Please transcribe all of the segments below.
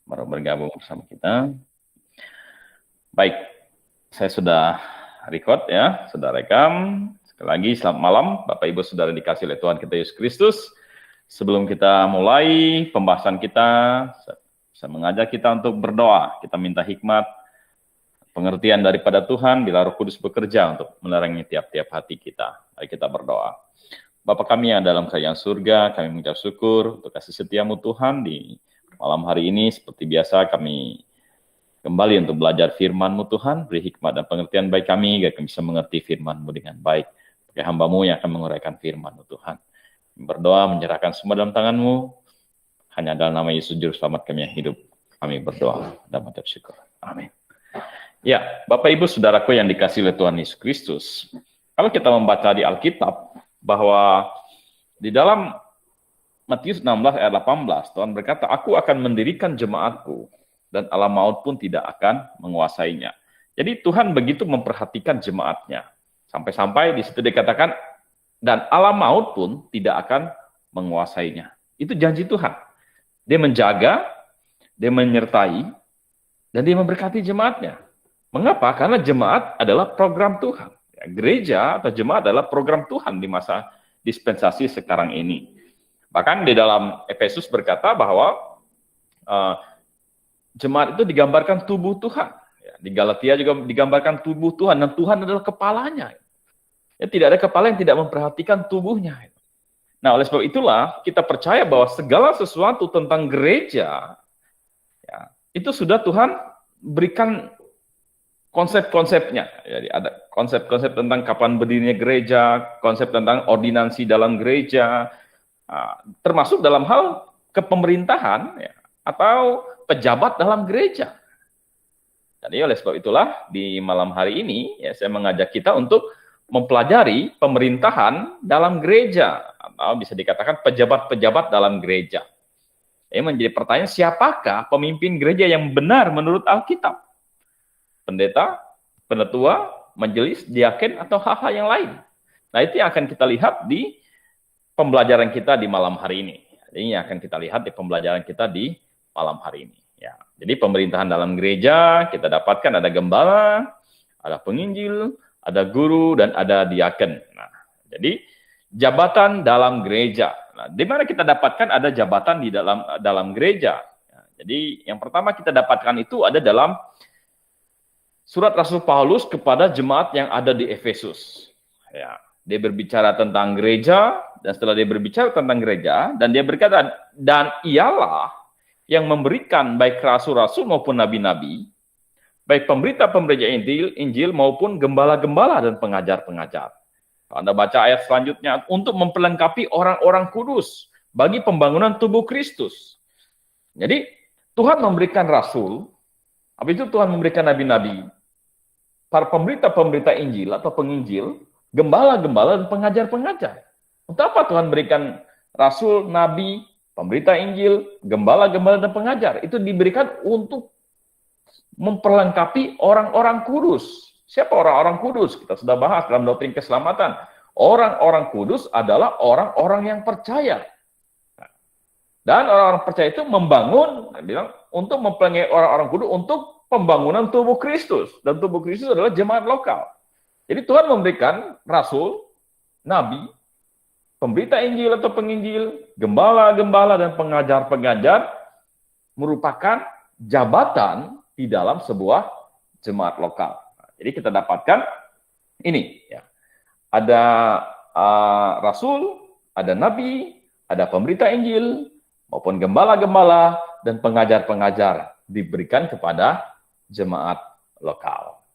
baru bergabung bersama kita. Baik, saya sudah record ya, sudah rekam. Sekali lagi selamat malam Bapak Ibu Saudara dikasih oleh Tuhan kita Yesus Kristus. Sebelum kita mulai pembahasan kita, saya mengajak kita untuk berdoa. Kita minta hikmat, pengertian daripada Tuhan bila Roh Kudus bekerja untuk menerangi tiap-tiap hati kita. Mari kita berdoa. Bapa kami yang dalam kerajaan surga, kami mengucap syukur untuk kasih setiamu Tuhan di malam hari ini. Seperti biasa kami kembali untuk belajar firman-Mu Tuhan, beri hikmat dan pengertian baik kami, agar kami bisa mengerti firman-Mu dengan baik. Pakai hamba-Mu yang akan menguraikan firman-Mu Tuhan. Berdoa, menyerahkan semua dalam tangan-Mu, hanya dalam nama Yesus Juru Selamat kami yang hidup. Kami berdoa dan mengucap syukur. Amin. Ya, Bapak Ibu Saudaraku yang dikasihi oleh Tuhan Yesus Kristus, kalau kita membaca di Alkitab, bahwa di dalam Matius 16 ayat 18, Tuhan berkata, aku akan mendirikan jemaatku, dan alam maut pun tidak akan menguasainya. Jadi Tuhan begitu memperhatikan jemaatnya. Sampai-sampai di situ dikatakan, dan alam maut pun tidak akan menguasainya. Itu janji Tuhan. Dia menjaga, dia menyertai, dan dia memberkati jemaatnya. Mengapa? Karena jemaat adalah program Tuhan. Gereja atau jemaat adalah program Tuhan di masa dispensasi sekarang ini. Bahkan di dalam Efesus berkata bahwa jemaat itu digambarkan tubuh Tuhan. Di Galatia juga digambarkan tubuh Tuhan, dan Tuhan adalah kepalanya. Ya, tidak ada kepala yang tidak memperhatikan tubuhnya. Nah, oleh sebab itulah kita percaya bahwa segala sesuatu tentang gereja, ya, itu sudah Tuhan berikan konsep-konsepnya. Jadi ada konsep-konsep tentang kapan berdirinya gereja, konsep tentang ordinansi dalam gereja, termasuk dalam hal kepemerintahan ya, atau pejabat dalam gereja. Jadi oleh sebab itulah di malam hari ini ya, saya mengajak kita untuk mempelajari pemerintahan dalam gereja, atau bisa dikatakan pejabat-pejabat dalam gereja. Ini menjadi pertanyaan, siapakah pemimpin gereja yang benar menurut Alkitab? Pendeta, penetua, majelis, diaken, atau hal-hal yang lain. Nah, itu yang akan kita lihat di pembelajaran kita di malam hari ini. Ini yang akan kita lihat di pembelajaran kita di malam hari ini. Ya, jadi pemerintahan dalam gereja, kita dapatkan ada gembala, ada penginjil, ada guru, dan ada diaken. Nah, jadi jabatan dalam gereja. Nah, di mana kita dapatkan ada jabatan di dalam gereja. Ya, jadi yang pertama kita dapatkan itu ada dalam surat Rasul Paulus kepada jemaat yang ada di Efesus. Ya, dia berbicara tentang gereja, dan setelah dia berbicara tentang gereja, dan dia berkata, dan ialah yang memberikan baik rasul-rasul maupun nabi-nabi, baik pemberita-pemberita Injil maupun gembala-gembala dan pengajar-pengajar. Anda baca ayat selanjutnya, untuk memperlengkapi orang-orang kudus bagi pembangunan tubuh Kristus. Jadi, Tuhan memberikan rasul, habis itu Tuhan memberikan nabi-nabi, para pemberita-pemberita Injil atau penginjil, gembala-gembala dan pengajar-pengajar. Untuk apa Tuhan berikan rasul, nabi, pemberita Injil, gembala-gembala dan pengajar? Itu diberikan untuk memperlengkapi orang-orang kudus. Siapa orang-orang kudus? Kita sudah bahas dalam doktrin keselamatan. Orang-orang kudus adalah orang-orang yang percaya. Dan orang-orang percaya itu membangun, bilang, untuk memperlengkapi orang-orang kudus untuk pembangunan tubuh Kristus. Dan tubuh Kristus adalah jemaat lokal. Jadi Tuhan memberikan rasul, nabi, pemberita Injil atau penginjil, gembala-gembala dan pengajar-pengajar merupakan jabatan di dalam sebuah jemaat lokal. Jadi kita dapatkan ini. Ya. Ada rasul, ada nabi, ada pemberita Injil, maupun gembala-gembala dan pengajar-pengajar diberikan kepada jemaat lokal.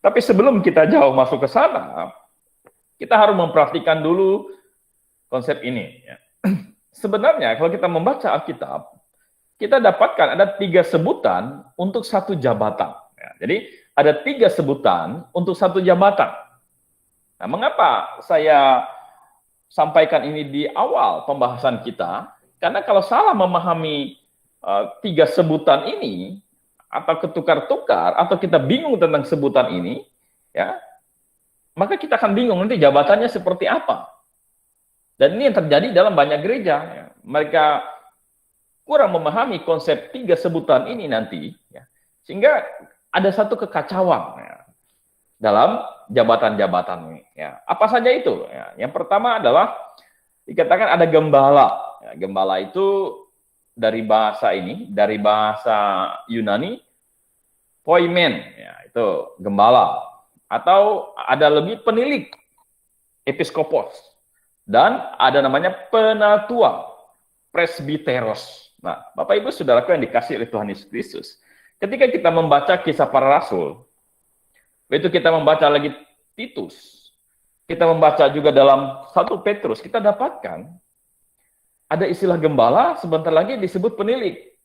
Tapi sebelum kita jauh masuk ke sana, kita harus memperhatikan dulu konsep ini. Ya. Sebenarnya kalau kita membaca Alkitab, kita dapatkan ada 3 sebutan untuk satu jabatan. Ya, jadi ada 3 sebutan untuk satu jabatan. Nah, mengapa saya sampaikan ini di awal pembahasan kita? Karena kalau salah memahami 3 sebutan ini, atau ketukar-tukar, atau kita bingung tentang sebutan ini, ya, maka kita akan bingung nanti jabatannya seperti apa. Dan ini yang terjadi dalam banyak gereja. Ya. Mereka kurang memahami konsep 3 sebutan ini nanti, ya, sehingga ada satu kekacauan ya, dalam jabatan-jabatan ini. Ya. Apa saja itu? Ya. Yang pertama adalah dikatakan ada gembala. Ya, gembala itu dari bahasa Yunani, poimen, ya, itu gembala. Atau ada lebih penilik, episkopos. Dan ada namanya penatua, presbiteros. Nah, Bapak Ibu Saudaraku yang dikasih oleh Tuhan Yesus Kristus, ketika kita membaca Kisah Para Rasul, itu kita membaca lagi Titus, kita membaca juga dalam 1 Petrus, kita dapatkan ada istilah gembala, sebentar lagi disebut penilik.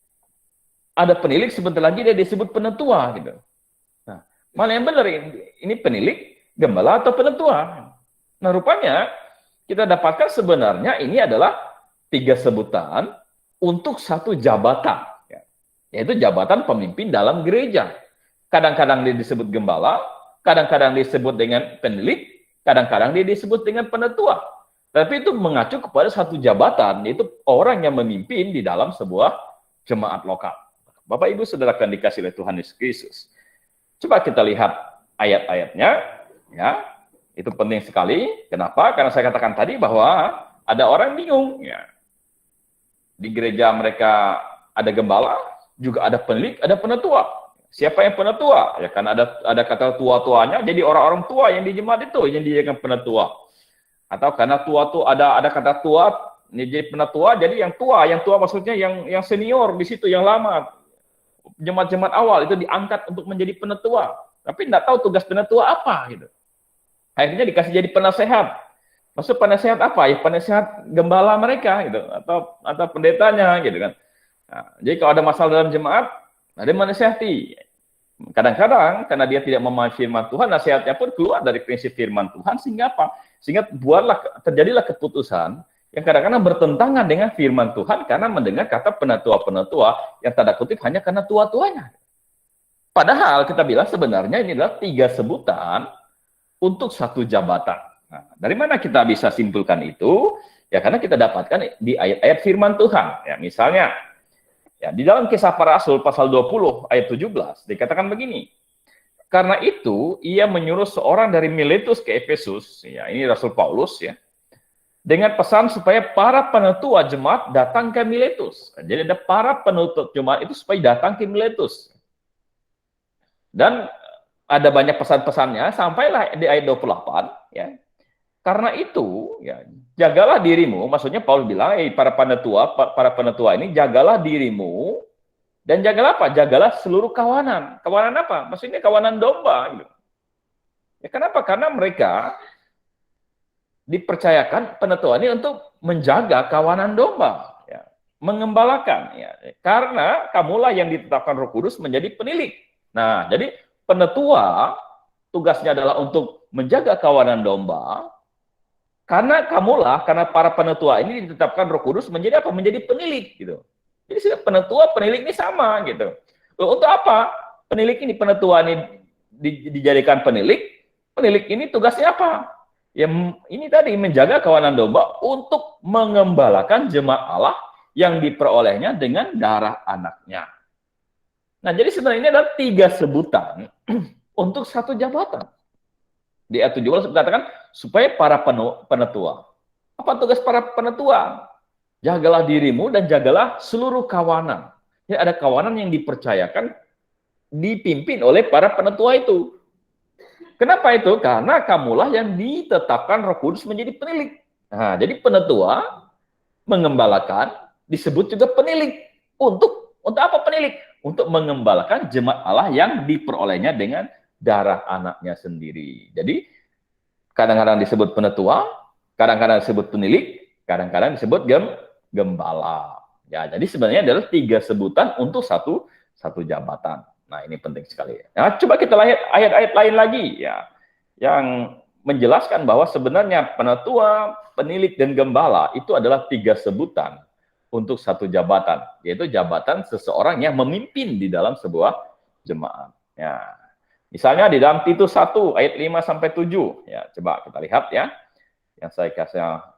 Ada penilik, sebentar lagi dia disebut penatua. Gitu. Nah, mana yang benar? Ini penilik, gembala, atau penatua? Nah, rupanya kita dapatkan sebenarnya ini adalah 3 sebutan untuk satu jabatan. Yaitu jabatan pemimpin dalam gereja. Kadang-kadang dia disebut gembala, kadang-kadang disebut dengan penilik, kadang-kadang dia disebut dengan penatua. Tapi itu mengacu kepada satu jabatan, yaitu orang yang memimpin di dalam sebuah jemaat lokal. Bapak Ibu Saudara akan dikasih oleh Tuhan Yesus Kristus. Coba kita lihat ayat-ayatnya, ya. Itu penting sekali. Kenapa? Karena saya katakan tadi bahwa ada orang bingung, ya. Di gereja mereka ada gembala, juga ada penilik, ada penatua. Siapa yang penatua? Ya, karena ada kata tua-tuanya, jadi orang-orang tua yang di jemaat itu yang dijadikan penatua. Atau karena tua tuh ada kata tua, ini jadi penatua, jadi yang tua maksudnya yang senior di situ, yang lama. Jemaat-jemaat awal itu diangkat untuk menjadi penatua. Tapi tidak tahu tugas penatua apa gitu. Akhirnya dikasih jadi penasehat. Maksud penasehat apa? Ya penasehat gembala mereka gitu, atau pendetanya gitu kan. Nah, jadi kalau ada masalah dalam jemaat, ada yang menasihati. Kadang-kadang karena dia tidak memahami firman Tuhan, nasihatnya pun keluar dari prinsip firman Tuhan, sehingga apa? Sehingga terjadilah keputusan yang kadang-kadang bertentangan dengan firman Tuhan karena mendengar kata penatua-penatua yang tanda kutip hanya karena tua-tuanya. Padahal kita bilang sebenarnya ini adalah 3 sebutan untuk satu jabatan. Nah, dari mana kita bisa simpulkan itu? Ya karena kita dapatkan di ayat-ayat firman Tuhan. Ya, misalnya, ya, di dalam Kisah Para Rasul pasal 20 ayat 17 dikatakan begini. Karena itu ia menyuruh seorang dari Miletus ke Efesus, ya ini Rasul Paulus ya, dengan pesan supaya para penatua jemaat datang ke Miletus. Jadi ada para penuntut jemaat itu supaya datang ke Miletus. Dan ada banyak pesan-pesannya sampailah di ayat 28 ya. Karena itu ya, jagalah dirimu, maksudnya Paulus bilang, para penatua ini jagalah dirimu. Dan jagalah apa? Jagalah seluruh kawanan. Kawanan apa? Maksudnya kawanan domba. Gitu. Ya, kenapa? Karena mereka dipercayakan penatua ini untuk menjaga kawanan domba. Ya. Mengembalakan. Ya. Karena kamulah yang ditetapkan Roh Kudus menjadi penilik. Nah, jadi penatua tugasnya adalah untuk menjaga kawanan domba. Karena para penatua ini ditetapkan Roh Kudus menjadi apa? Menjadi penilik. Gitu. Jadi penatua, penilik ini sama gitu. Untuk apa? Penilik ini, penatua ini dijadikan penilik. Penilik ini tugasnya apa? Ya ini tadi menjaga kawanan domba untuk mengembalakan jemaat Allah yang diperolehnya dengan darah anaknya. Nah, jadi sebenarnya ini adalah 3 sebutan untuk satu jabatan. Di ayat 17 dikatakan supaya para penatua. Apa tugas para penatua? Jagalah dirimu dan jagalah seluruh kawanan. Ya, ada kawanan yang dipercayakan dipimpin oleh para penatua itu. Kenapa itu? Karena kamulah yang ditetapkan Roh Kudus menjadi penilik. Nah, jadi penatua mengembalakan disebut juga penilik. Untuk apa penilik? Untuk mengembalakan jemaat Allah yang diperolehnya dengan darah anaknya sendiri. Jadi kadang-kadang disebut penatua, kadang-kadang disebut penilik, kadang-kadang disebut gembala. Ya, jadi sebenarnya adalah 3 sebutan untuk satu jabatan. Nah, ini penting sekali. Nah, coba kita lihat ayat-ayat lain lagi ya, yang menjelaskan bahwa sebenarnya penatua, penilik, dan gembala itu adalah 3 sebutan untuk satu jabatan, yaitu jabatan seseorang yang memimpin di dalam sebuah jemaat. Ya. Misalnya di dalam Titus 1 ayat 5 sampai 7. Ya, coba kita lihat ya. Yang saya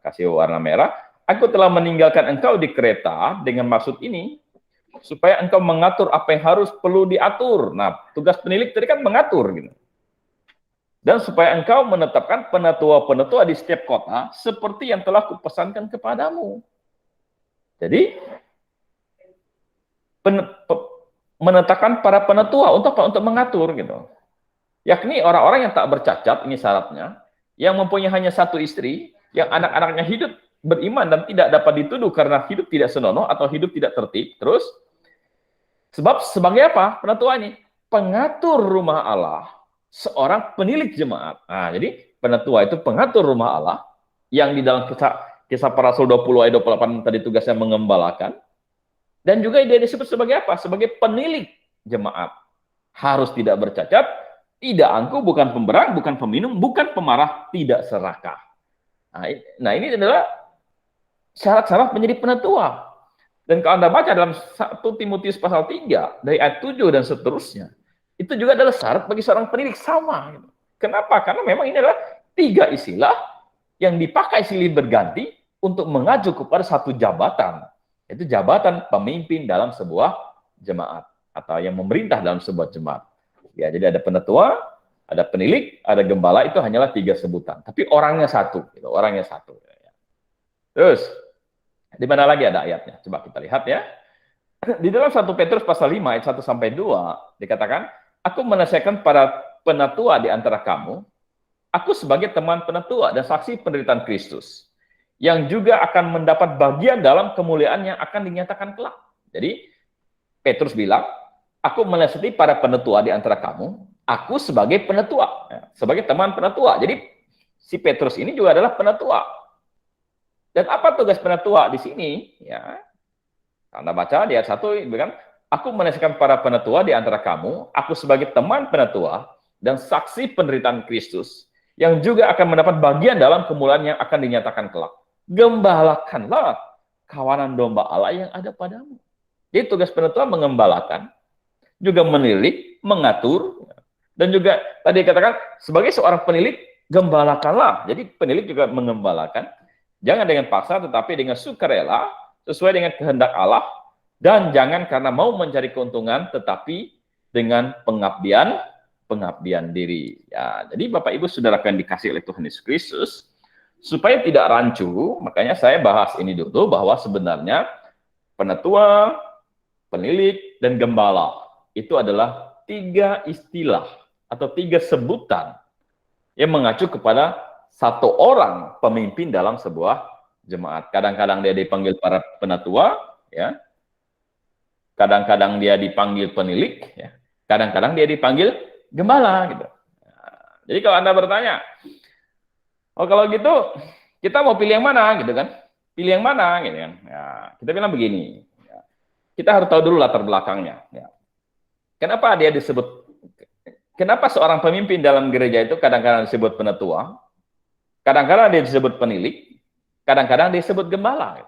kasih warna merah. Aku telah meninggalkan engkau di kereta dengan maksud ini, supaya engkau mengatur apa yang perlu diatur. Nah, tugas penilik tadi kan mengatur gitu. Dan supaya engkau menetapkan penatua-penatua di setiap kota seperti yang telah kupesankan kepadamu. Jadi menetapkan para penatua untuk mengatur gitu. Yakni orang-orang yang tak bercacat, ini syaratnya, yang mempunyai hanya satu istri, yang anak-anaknya hidup beriman dan tidak dapat dituduh karena hidup tidak senonoh atau hidup tidak tertib. Terus, sebab sebagai apa penatua ini? Pengatur rumah Allah, seorang penilik jemaat. Nah, jadi penatua itu pengatur rumah Allah, yang di dalam kisah para Rasul 20 ayat 28 tadi tugasnya mengembalakan. Dan juga dia disebut sebagai apa? Sebagai penilik jemaat. Harus tidak bercacat, tidak angkuh, bukan pemberang, bukan peminum, bukan pemarah, tidak serakah. Nah, ini adalah syarat-syarat menjadi penatua. Dan kalau Anda baca dalam 1 Timotius pasal 3, dari ayat 7 dan seterusnya, itu juga adalah syarat bagi seorang penilik sama. Kenapa? Karena memang ini adalah 3 istilah yang dipakai silih berganti untuk mengacu kepada satu jabatan, yaitu jabatan pemimpin dalam sebuah jemaat, atau yang memerintah dalam sebuah jemaat. Ya, jadi ada penatua, ada penilik, ada gembala, itu hanyalah 3 sebutan. Tapi orangnya satu, gitu, orangnya satu. Terus, di mana lagi ada ayatnya? Coba kita lihat ya. Di dalam 1 Petrus pasal 5 ayat 1 sampai 2 dikatakan, aku menasihatkan para penatua di antara kamu, aku sebagai teman penatua dan saksi penderitaan Kristus, yang juga akan mendapat bagian dalam kemuliaan yang akan dinyatakan kelak. Jadi, Petrus bilang, aku menasihati para penatua di antara kamu, aku sebagai penatua, sebagai teman penatua. Jadi, si Petrus ini juga adalah penatua. Dan apa tugas penatua di sini? Ya, Anda baca di ayat 1, bilang, aku menasihatkan para penatua di antara kamu, aku sebagai teman penatua dan saksi penderitaan Kristus, yang juga akan mendapat bagian dalam kemuliaan yang akan dinyatakan kelak. Gembalakanlah kawanan domba Allah yang ada padamu. Jadi tugas penatua mengembalakan, juga menilik, mengatur, dan juga tadi katakan sebagai seorang penilik, gembalakanlah. Jadi penilik juga mengembalakan, jangan dengan paksa tetapi dengan sukarela, sesuai dengan kehendak Allah, dan jangan karena mau mencari keuntungan tetapi dengan pengabdian diri. Ya, jadi Bapak Ibu Saudara akan dikasih oleh Tuhan Yesus Kristus, supaya tidak rancu, makanya saya bahas ini dulu bahwa sebenarnya penatua, penilik, dan gembala itu adalah 3 istilah atau 3 sebutan yang mengacu kepada satu orang pemimpin dalam sebuah jemaat. Kadang-kadang dia dipanggil para penatua, ya. Kadang-kadang dia dipanggil penilik, ya. Kadang-kadang dia dipanggil gembala, gitu. Jadi kalau Anda bertanya, oh kalau gitu kita mau pilih yang mana, gitu kan? Pilih yang mana, gitu kan? Ya, kita bilang begini, ya. Kita harus tahu dulu latar belakangnya. Ya. Kenapa dia disebut? Kenapa seorang pemimpin dalam gereja itu kadang-kadang disebut penatua, kadang-kadang dia disebut penilik, kadang-kadang dia disebut gembala.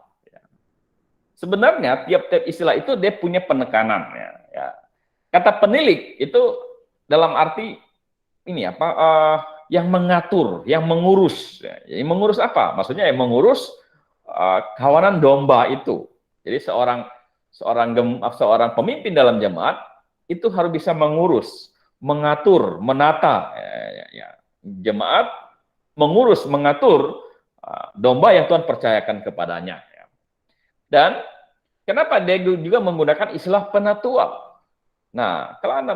Sebenarnya tiap-tiap istilah itu dia punya penekanan. Ya. Kata penilik itu dalam arti ini apa? Yang mengatur, yang mengurus. Jadi mengurus apa? Maksudnya yang mengurus kawanan domba itu. Jadi seorang pemimpin dalam jemaat itu harus bisa mengurus, mengatur, menata jemaat, mengurus, mengatur domba yang Tuhan percayakan kepadanya. Dan kenapa dia juga menggunakan istilah penatua? Nah, kalau Anda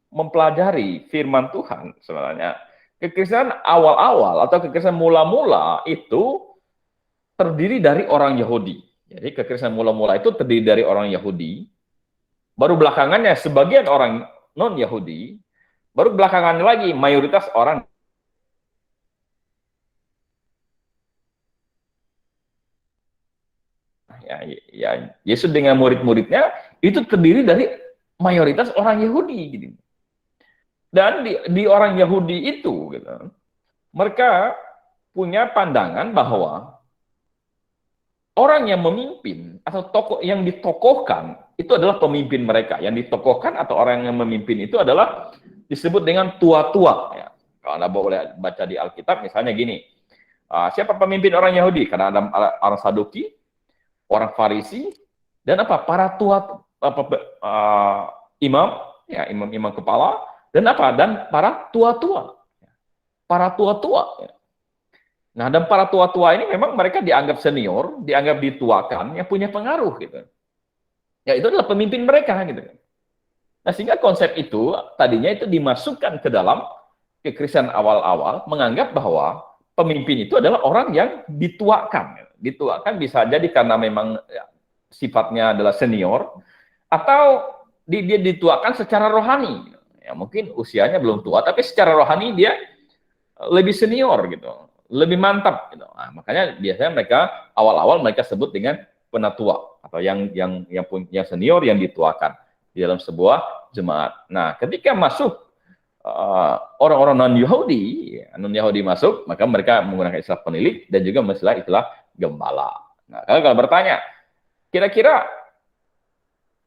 mempelajari firman Tuhan, sebenarnya kekristenan awal-awal atau kekristenan mula-mula itu terdiri dari orang Yahudi. Jadi kekristenan mula-mula itu terdiri dari orang Yahudi, baru belakangannya sebagian orang non-Yahudi, baru belakangannya lagi mayoritas orang. Ya, Yesus dengan murid-muridnya itu terdiri dari mayoritas orang Yahudi. Gitu. Dan di orang Yahudi itu, gitu, mereka punya pandangan bahwa orang yang memimpin atau tokoh yang ditokohkan itu adalah pemimpin mereka. Yang ditokohkan atau orang yang memimpin itu adalah disebut dengan tua-tua. Ya. Kalau Anda boleh baca di Alkitab, misalnya gini, Siapa pemimpin orang Yahudi? Karena ada orang Saduki, orang Farisi, dan para tua imam, ya imam-imam kepala, dan para tua-tua. Para tua-tua. Nah, dan para tua-tua ini memang mereka dianggap senior, dianggap dituakan, yang punya pengaruh gitu. Ya itu adalah pemimpin mereka gitu. Nah, sehingga konsep itu tadinya itu dimasukkan ke dalam kekristenan awal-awal, menganggap bahwa pemimpin itu adalah orang yang dituakan. Dituakan bisa jadi karena memang sifatnya adalah senior, atau dia dituakan secara rohani. Ya, mungkin usianya belum tua, tapi secara rohani dia lebih senior gitu, lebih mantap gitu. Nah, makanya biasanya mereka awal-awal mereka sebut dengan penatua atau yang senior yang dituakan di dalam sebuah jemaat. Nah, ketika masuk orang-orang non-Yahudi masuk, maka mereka menggunakan istilah penilik dan juga istilah gembala. Nah, kalau bertanya, kira-kira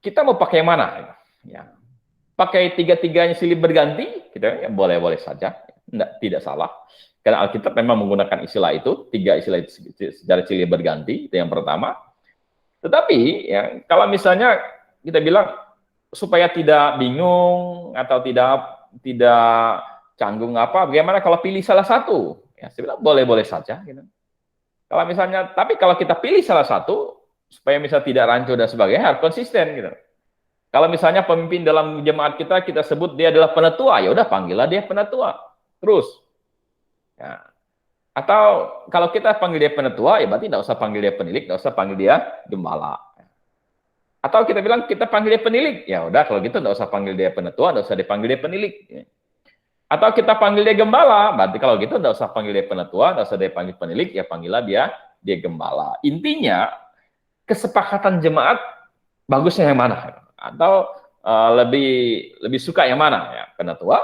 kita mau pakai yang mana? Ya, pakai tiga-tiganya silih berganti, gitu ya, boleh-boleh saja, tidak salah. Karena Alkitab memang menggunakan istilah itu, 3 istilah itu secara silih berganti, itu yang pertama. Tetapi, ya, kalau misalnya kita bilang supaya tidak bingung atau tidak canggung bagaimana kalau pilih salah satu? Ya, saya bilang boleh-boleh saja. Gitu. Kalau misalnya, tapi kalau kita pilih salah satu, supaya misalnya tidak rancu dan sebagainya, harus konsisten. Gitu. Kalau misalnya pemimpin dalam jemaat kita sebut dia adalah penatua, ya udah panggillah dia penatua. Terus. Ya. Atau kalau kita panggil dia penatua, ya berarti tidak usah panggil dia penilik, tidak usah panggil dia gembala. Atau kita bilang kita panggil dia penilik, ya udah kalau gitu tidak usah panggil dia penatua, tidak usah dipanggil dia penilik. Atau kita panggil dia gembala, berarti kalau gitu tidak usah panggil dia penatua, tidak usah dia panggil penilik, ya panggillah dia gembala. Intinya kesepakatan jemaat bagusnya yang mana? Atau lebih suka yang mana? Ya, penatua,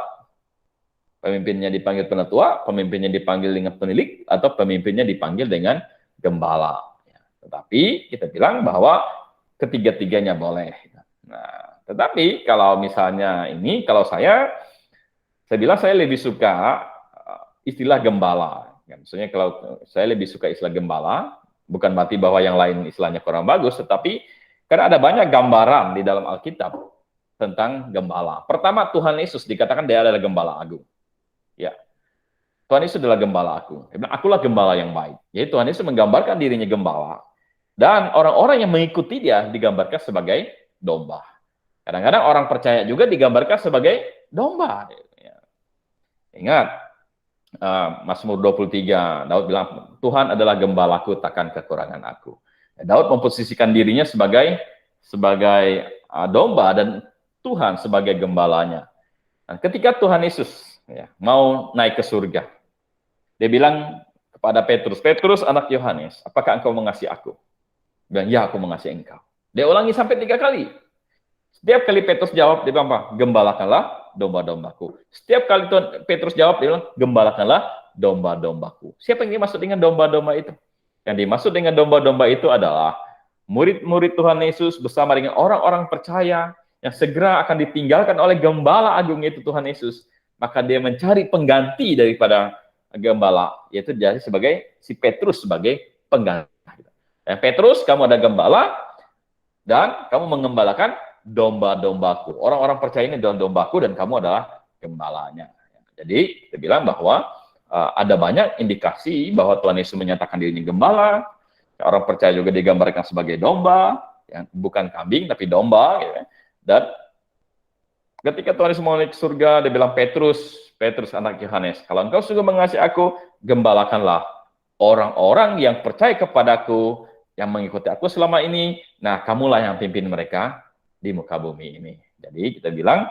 pemimpinnya dipanggil penatua, pemimpinnya dipanggil dengan penilik, atau pemimpinnya dipanggil dengan gembala. Ya, tetapi kita bilang bahwa ketiga-tiganya boleh. Nah, tetapi kalau misalnya kalau saya bilang saya lebih suka istilah gembala. Ya, maksudnya kalau saya lebih suka istilah gembala, bukan berarti bahwa yang lain istilahnya kurang bagus, tetapi karena ada banyak gambaran di dalam Alkitab tentang gembala. Pertama, Tuhan Yesus dikatakan dia adalah gembala agung. Ya, Tuhan Yesus adalah gembala agung. Dia bilang, akulah gembala yang baik. Jadi Tuhan Yesus menggambarkan dirinya gembala. Dan orang-orang yang mengikuti dia digambarkan sebagai domba. Kadang-kadang orang percaya juga digambarkan sebagai domba. Ingat, Mazmur 23, Daud bilang, Tuhan adalah gembalaku, takkan kekurangan aku. Daud memposisikan dirinya sebagai domba dan Tuhan sebagai gembalanya. Nah, ketika Tuhan Yesus mau naik ke surga, dia bilang kepada Petrus, Petrus anak Yohanes, apakah engkau mengasihi aku? Bilang, ya aku mengasihi engkau. Dia ulangi sampai 3 kali. Setiap kali Petrus jawab, dia bilang apa? Gembalakanlah domba-dombaku. Setiap kali Petrus jawab, dia bilang, gembalakanlah domba-dombaku. Siapa yang dimaksud dengan domba-domba itu? Yang dimaksud dengan domba-domba itu adalah murid-murid Tuhan Yesus bersama dengan orang-orang percaya yang segera akan ditinggalkan oleh gembala agung itu Tuhan Yesus. Maka dia mencari pengganti daripada gembala, yaitu jadi sebagai si Petrus sebagai pengganti. Petrus, kamu ada gembala, dan kamu mengembalakan domba-dombaku. Orang-orang percaya ini domba-dombaku, dan kamu adalah gembalanya. Jadi, kita bilang bahwa ada banyak indikasi bahwa Tuhan Yesus menyatakan dirinya gembala. Orang percaya juga digambarkan sebagai domba, yang bukan kambing, tapi domba. Gitu. Dan ketika Tuhan Yesus mau naik ke surga, dia bilang, Petrus anak Yohanes, kalau engkau sungguh mengasihi aku, gembalakanlah orang-orang yang percaya kepadaku, yang mengikuti aku selama ini, nah kamulah yang pimpin mereka di muka bumi ini. Jadi kita bilang,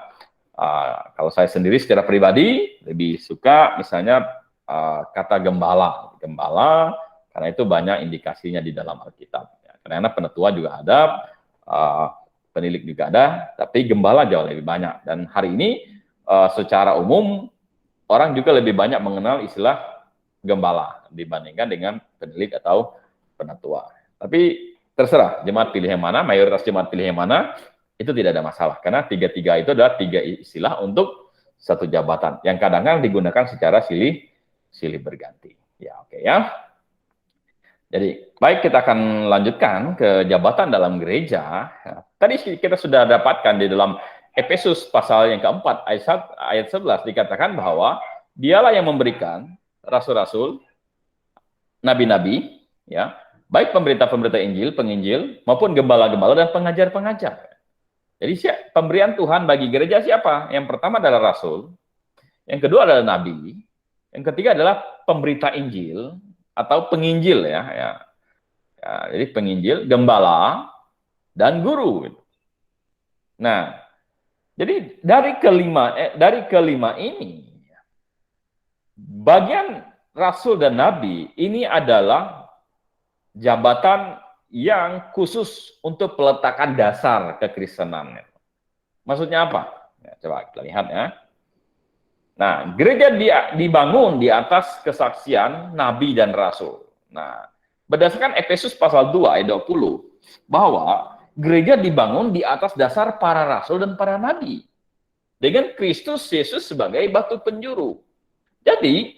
kalau saya sendiri secara pribadi, lebih suka misalnya kata gembala, karena itu banyak indikasinya di dalam Alkitab. Karena penatua juga ada, penilik juga ada, tapi gembala jauh lebih banyak. Dan hari ini, secara umum, orang juga lebih banyak mengenal istilah gembala dibandingkan dengan penilik atau penatua. Tapi terserah jemaat pilih yang mana, mayoritas jemaat pilih yang mana, itu tidak ada masalah. Karena 3-3 itu adalah 3 istilah untuk satu jabatan, yang kadang-kadang digunakan secara silih berganti. Ya, oke ya. Jadi, baik kita akan lanjutkan ke jabatan dalam gereja. Ya, tadi kita sudah dapatkan di dalam Efesus pasal yang keempat, ayat 11, dikatakan bahwa dialah yang memberikan rasul-rasul, nabi-nabi, ya, baik pemberita-pemberita Injil, penginjil, maupun gembala-gembala dan pengajar-pengajar. Jadi pemberian Tuhan bagi gereja siapa? Yang pertama adalah rasul, yang kedua adalah nabi, yang ketiga adalah pemberita Injil atau penginjil ya. Jadi penginjil, gembala, dan guru. Nah, jadi dari kelima ini, bagian rasul dan nabi ini adalah jabatan yang khusus untuk peletakan dasar kekristenan. Maksudnya apa? Ya, coba kita lihat ya. Nah, gereja dibangun di atas kesaksian nabi dan rasul. Nah, berdasarkan Efesus pasal 2 ayat 20, bahwa gereja dibangun di atas dasar para rasul dan para nabi. Dengan Kristus Yesus sebagai batu penjuru. Jadi,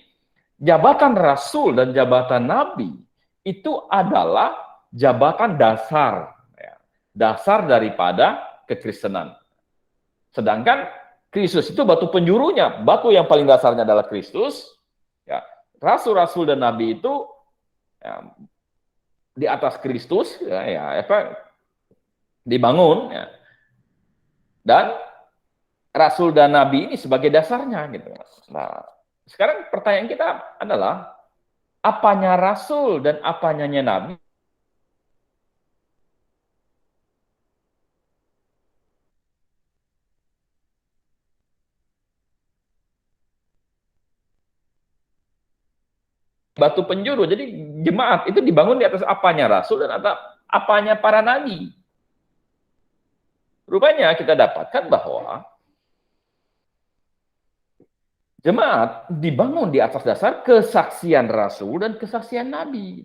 jabatan rasul dan jabatan nabi itu adalah jabatan dasar. Ya, dasar daripada kekristenan. Sedangkan Kristus itu batu penjurunya. Batu yang paling dasarnya adalah Kristus. Ya, rasul-rasul dan nabi itu ya, di atas Kristus dibangun ya. Dan rasul dan nabi ini sebagai dasarnya gitu. Nah, sekarang pertanyaan kita adalah apanya rasul dan apanya nabi? Batu penjuru. Jadi jemaat itu dibangun di atas apanya rasul dan apanya para nabi. Rupanya kita dapatkan bahwa jemaat dibangun di atas dasar kesaksian rasul dan kesaksian nabi.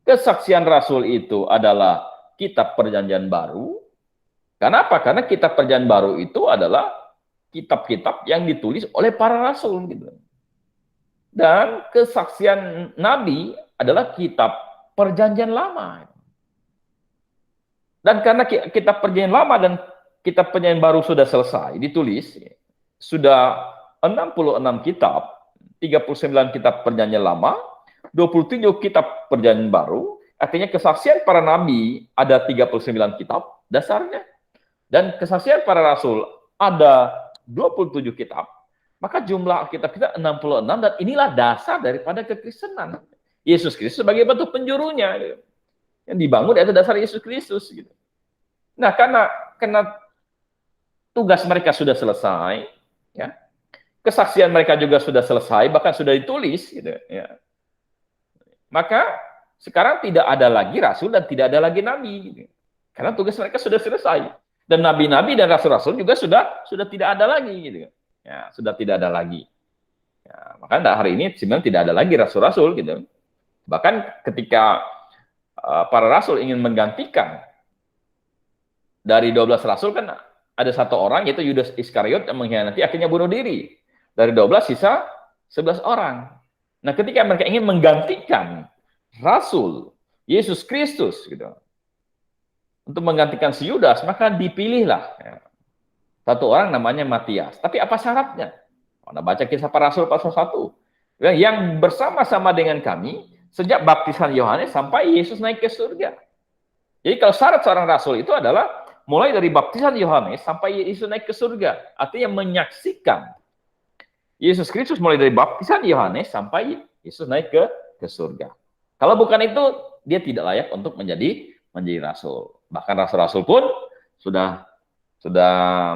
Kesaksian rasul itu adalah kitab perjanjian baru. Kenapa? Karena kitab perjanjian baru itu adalah kitab-kitab yang ditulis oleh para rasul. Gitu. Dan kesaksian nabi adalah kitab perjanjian lama. Dan karena kitab perjanjian lama dan kitab perjanjian baru sudah selesai ditulis, sudah 66 kitab, 39 kitab perjanjian lama, 27 kitab perjanjian baru, artinya kesaksian para nabi ada 39 kitab dasarnya, dan kesaksian para rasul ada 27 kitab, maka jumlah kitab kita 66, dan inilah dasar daripada kekristenan. Yesus Kristus sebagai batu penjurunya, yang dibangun di atas dasar Yesus Kristus. Gitu. Nah, karena tugas mereka sudah selesai, ya, kesaksian mereka juga sudah selesai, bahkan sudah ditulis, gitu, ya. Maka sekarang tidak ada lagi rasul dan tidak ada lagi nabi, gitu. Karena tugas mereka sudah selesai. Dan nabi-nabi dan rasul-rasul juga sudah tidak ada lagi, gitu. Ya, sudah tidak ada lagi. Ya, maka hari ini sebenarnya tidak ada lagi rasul-rasul, gitu. Bahkan ketika para rasul ingin menggantikan dari 12 rasul, kan ada satu orang yaitu Yudas Iskariot yang mengkhianati, akhirnya bunuh diri. Dari 12 sisa 11 orang. Nah, ketika mereka ingin menggantikan rasul Yesus Kristus gitu, untuk menggantikan si Yudas, maka dipilihlah ya, satu orang namanya Matias. Tapi apa syaratnya? Anda baca Kisah Para Rasul pasal 1. Yang bersama-sama dengan kami sejak baptisan Yohanes sampai Yesus naik ke surga. Jadi kalau syarat seorang rasul itu adalah mulai dari baptisan Yohanes sampai Yesus naik ke surga. Artinya menyaksikan Yesus Kristus mulai dari baptisan Yohanes sampai Yesus naik ke surga. Kalau bukan itu, dia tidak layak untuk menjadi rasul. Bahkan rasul-rasul pun sudah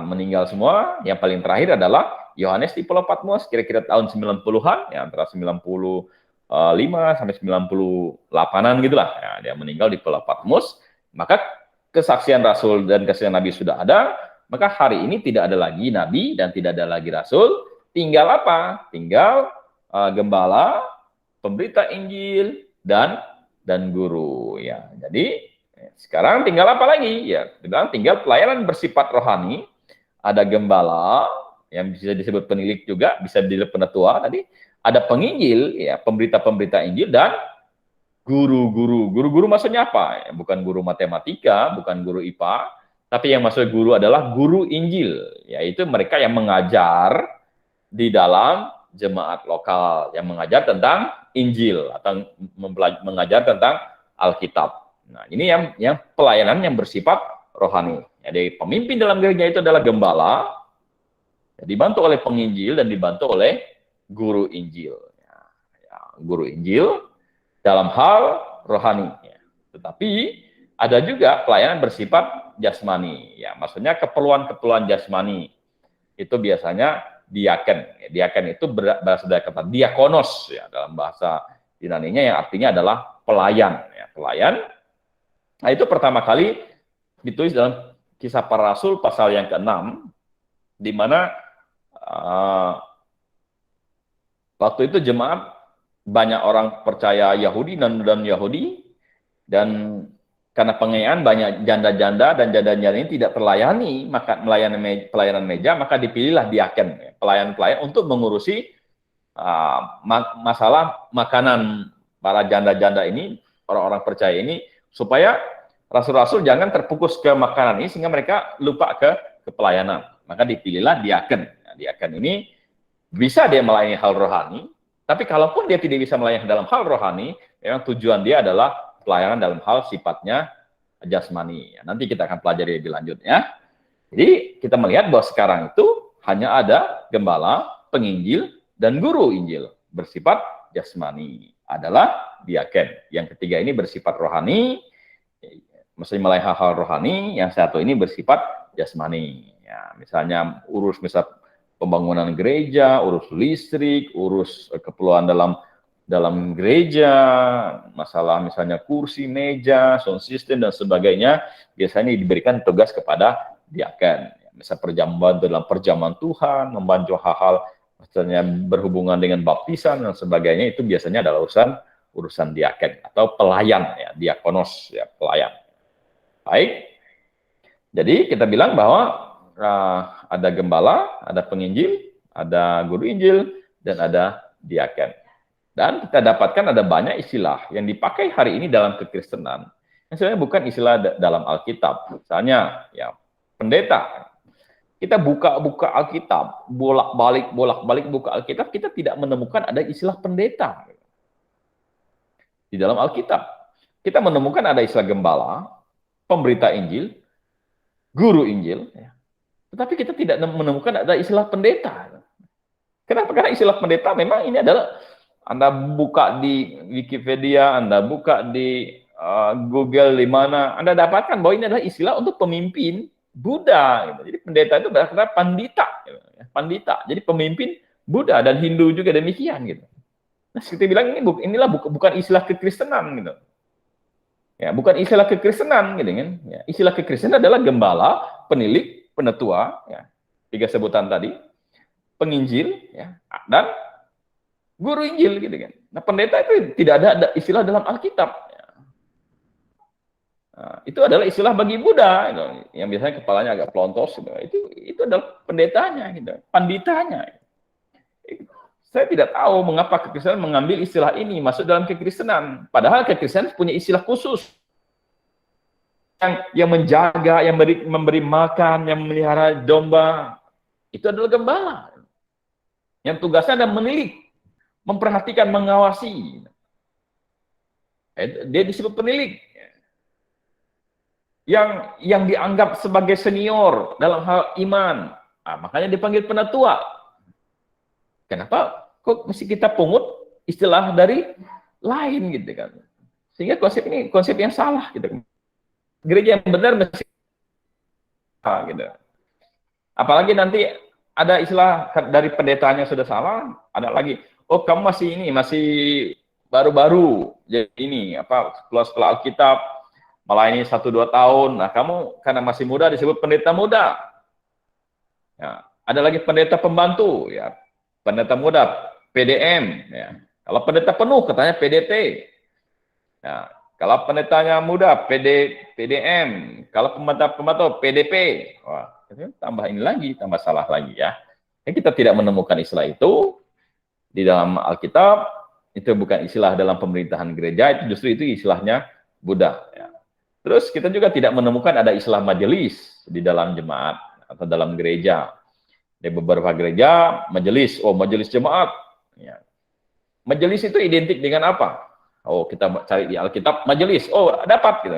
meninggal semua. Yang paling terakhir adalah Yohanes di Pulau Patmos, kira-kira tahun 90-an, ya, antara 95 sampai 98-an gitulah. Ya, dia meninggal di Pulau Patmos. Maka kesaksian rasul dan kesaksian nabi sudah ada, maka hari ini tidak ada lagi nabi dan tidak ada lagi rasul. Tinggal apa? Tinggal gembala, pemberita Injil, dan guru. Ya, jadi sekarang tinggal apa lagi? Ya, tinggal pelayanan bersifat rohani. Ada gembala yang bisa disebut penilik juga, bisa disebut penetua tadi. ada penginjil, ya, pemberita-pemberita Injil, dan guru-guru. Guru-guru maksudnya apa? Ya, bukan guru matematika, bukan guru IPA, tapi yang maksud guru adalah guru Injil, yaitu mereka yang mengajar di dalam jemaat lokal, yang mengajar tentang Injil atau mengajar tentang Alkitab. Nah, ini yang pelayanan yang bersifat rohani. Jadi pemimpin dalam gereja itu adalah gembala, dibantu oleh penginjil dan dibantu oleh guru Injil. Guru Injil dalam hal rohani. Tetapi ada juga pelayanan bersifat jasmani. Ya, maksudnya keperluan-keperluan jasmani. Itu biasanya diaken. Diaken itu berasal dari kata diakonos, ya, dalam bahasa Yunaninya, yang artinya adalah pelayan. Ya, pelayan. Nah, itu pertama kali ditulis dalam Kisah Para Rasul pasal yang ke-6, di mana waktu itu jemaat banyak orang percaya Yahudi dan Yahudi, dan karena pengayaan banyak janda-janda, dan janda-janda ini tidak terlayani maka pelayanan meja, maka dipilihlah diaken, pelayan-pelayan untuk mengurusi masalah makanan para janda-janda ini, orang-orang percaya ini, supaya rasul-rasul jangan terfokus ke makanan ini sehingga mereka lupa ke pelayanan. Maka dipilihlah diaken. Nah, diaken ini bisa dia melayani hal rohani, tapi kalaupun dia tidak bisa melayani dalam hal rohani, memang tujuan dia adalah pelayanan dalam hal sifatnya jasmani. Nanti kita akan pelajari lebih lanjut, ya. Jadi kita melihat bahwa sekarang itu hanya ada gembala, penginjil, dan guru Injil bersifat jasmani, adalah diaken. Yang ketiga ini bersifat rohani, maksudnya melayani hal-hal rohani. Yang satu ini bersifat jasmani. Ya, misalnya misal pembangunan gereja, urus listrik, urus keperluan dalam gereja, masalah misalnya kursi, meja, sound system, dan sebagainya, biasanya diberikan tugas kepada diaken. Misal membantu dalam perjamuan Tuhan, membantu hal-hal misalnya berhubungan dengan baptisan dan sebagainya, itu biasanya adalah urusan diaken atau pelayan, ya, diakonos, ya, pelayan. Baik, jadi kita bilang bahwa ada gembala, ada penginjil, ada guru Injil, dan ada diaken. Dan kita dapatkan ada banyak istilah yang dipakai hari ini dalam kekristenan, yang sebenarnya bukan istilah dalam Alkitab. Misalnya, ya, pendeta. Kita buka Alkitab, bolak-balik buka Alkitab, kita tidak menemukan ada istilah pendeta. Di dalam Alkitab, kita menemukan ada istilah gembala, pemberita Injil, guru Injil, ya. Tetapi kita tidak menemukan ada istilah pendeta. Kenapa? Karena istilah pendeta memang ini adalah, Anda buka di Wikipedia, Anda buka di Google, di mana Anda dapatkan bahwa ini adalah istilah untuk pemimpin Buddha. Gitu. Jadi pendeta itu berarti pandita, gitu. Pandita. Jadi pemimpin Buddha, dan Hindu juga demikian. Gitu. Nah, kita bilang inilah bukan istilah kekristenan, gitu. Ya, bukan istilah kekristenan, gitu kan? Ya, istilah kekristenan adalah gembala, penilik, penetua, ya, 3 sebutan tadi, penginjil, ya, dan guru Injil, gitu kan. Nah, pendeta itu tidak ada istilah dalam Alkitab. Ya. Nah, itu adalah istilah bagi Buddha, gitu, yang biasanya kepalanya agak pelontos, gitu. Itu adalah pendetanya, gitu, panditanya. Saya tidak tahu mengapa kekristenan mengambil istilah ini masuk dalam kekristenan. Padahal kekristenan punya istilah khusus. Yang menjaga, yang memberi makan, yang memelihara domba, itu adalah gembala. Yang tugasnya adalah menilik, memperhatikan, mengawasi. Dia disebut penilik. Yang dianggap sebagai senior dalam hal iman. Nah, makanya dipanggil penetua. Kenapa kok mesti kita pungut istilah dari lain, gitu kan? Sehingga konsep ini konsep yang salah, gitu. Gereja yang benar mesti gitu. Apalagi nanti ada istilah dari pendetanya sudah salah, ada lagi, oh kamu masih baru-baru, jadi ini sekolah Alkitab melayani 1-2 tahun, nah kamu karena masih muda disebut pendeta muda. Ya, ada lagi pendeta pembantu, ya, pendeta muda PDM, ya. Kalau pendeta penuh katanya PDT. Ya, kalau pendetanya muda PDM, kalau pembantu PDP. Wah, tambah ini lagi, tambah salah lagi, ya. Jadi kita tidak menemukan istilah itu di dalam Alkitab itu bukan istilah dalam pemerintahan gereja, itu justru itu istilahnya Buddha. Ya. Terus kita juga tidak menemukan ada istilah majelis di dalam jemaat atau dalam gereja. Di beberapa gereja majelis, oh majelis jemaat. Ya. Majelis itu identik dengan apa? Oh kita cari di Alkitab majelis, oh dapat gitu.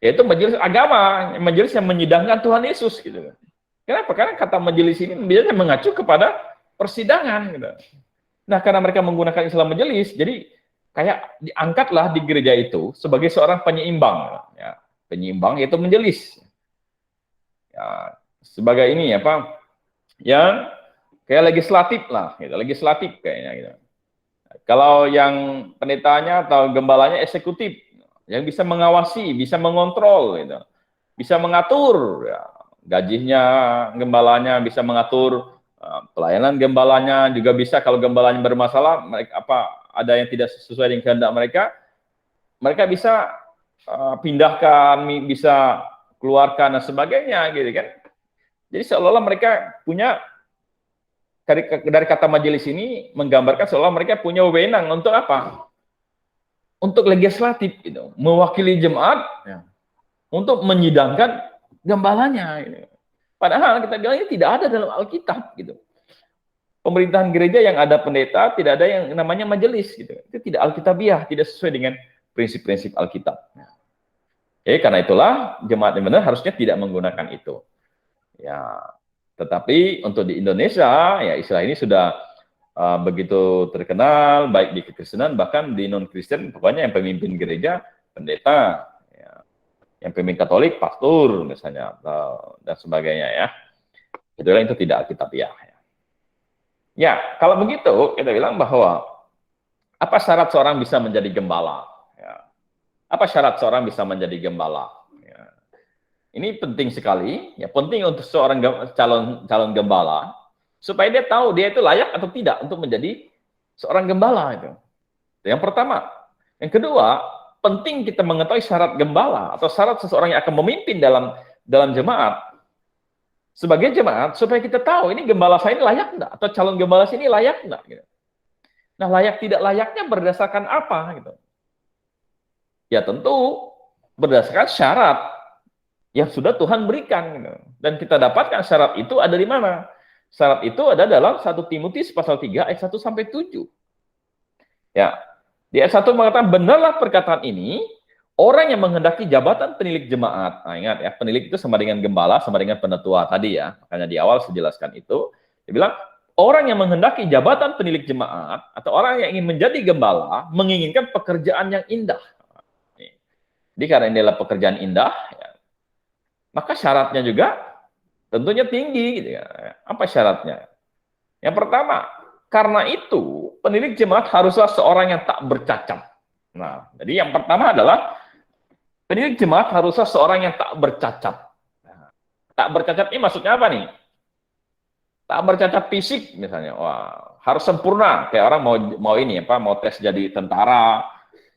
Yaitu majelis agama, majelis yang menyidangkan Tuhan Yesus gitu. Kenapa? Karena kata majelis ini biasanya mengacu kepada persidangan gitu. Nah, karena mereka menggunakan istilah majelis, jadi kayak diangkatlah di gereja itu sebagai seorang penyeimbang ya. Penyeimbang yaitu majelis. Ya, sebagai ini apa? Yang kayak legislatif lah, gitu. Legislatif kayaknya gitu. Kalau yang pendetanya atau gembalanya eksekutif, yang bisa mengawasi, bisa mengontrol, gitu. Bisa mengatur, ya. Gajinya gembalanya bisa mengatur, pelayanan gembalanya juga bisa. Kalau gembalanya bermasalah, mereka ada yang tidak sesuai dengan kehendak mereka bisa pindahkan, bisa keluarkan dan sebagainya, gitu kan. Jadi seolah-olah mereka punya dari kata majelis ini menggambarkan seolah mereka punya wewenang untuk apa? Untuk legislatif, gitu, mewakili jemaat, ya, untuk menyidangkan gembalanya. Gitu. Padahal kita bilang ini tidak ada dalam Alkitab, gitu. Pemerintahan gereja yang ada pendeta, tidak ada yang namanya majelis, gitu. Itu tidak alkitabiah, tidak sesuai dengan prinsip-prinsip Alkitab. Karena itulah jemaat yang benar harusnya tidak menggunakan itu. Ya. Tetapi untuk di Indonesia, ya istilah ini sudah begitu terkenal, baik di kekristenan, bahkan di non-Kristen, pokoknya yang pemimpin gereja, pendeta, ya. Yang pemimpin Katolik, pastor, misalnya, dan sebagainya ya. Itulah itu tidak alkitabiah. Ya, kalau begitu, kita bilang bahwa apa syarat seorang bisa menjadi gembala? Ya. Apa syarat seorang bisa menjadi gembala? Ini penting sekali, ya penting untuk seorang calon gembala supaya dia tahu dia itu layak atau tidak untuk menjadi seorang gembala itu. Yang pertama, yang kedua, penting kita mengetahui syarat gembala atau syarat seseorang yang akan memimpin dalam jemaat sebagai jemaat supaya kita tahu ini gembala saya ini layak enggak atau calon gembala saya ini layak enggak. Gitu. Nah, layak tidak layaknya berdasarkan apa gitu? Ya tentu berdasarkan syarat yang sudah Tuhan berikan. Gitu. Dan kita dapatkan syarat itu ada di mana? Syarat itu ada dalam 1 Timotius pasal 3 ayat 1 sampai 7. Ya. Di ayat 1 mengatakan, benarlah perkataan ini, orang yang menghendaki jabatan penilik jemaat. Nah, ingat ya, penilik itu sama dengan gembala, sama dengan penetua tadi ya. Makanya di awal saya jelaskan itu. Dia bilang, orang yang menghendaki jabatan penilik jemaat, atau orang yang ingin menjadi gembala, menginginkan pekerjaan yang indah. Jadi karena ini adalah pekerjaan indah, ya, maka syaratnya juga tentunya tinggi. Gitu ya. Apa syaratnya? Yang pertama, karena itu penilik jemaat haruslah seorang yang tak bercacat. Nah, jadi yang pertama adalah penilik jemaat haruslah seorang yang tak bercacat. Nah, tak bercacat ini maksudnya apa nih? Tak bercacat fisik misalnya. Wah, harus sempurna. Kayak orang mau tes jadi tentara.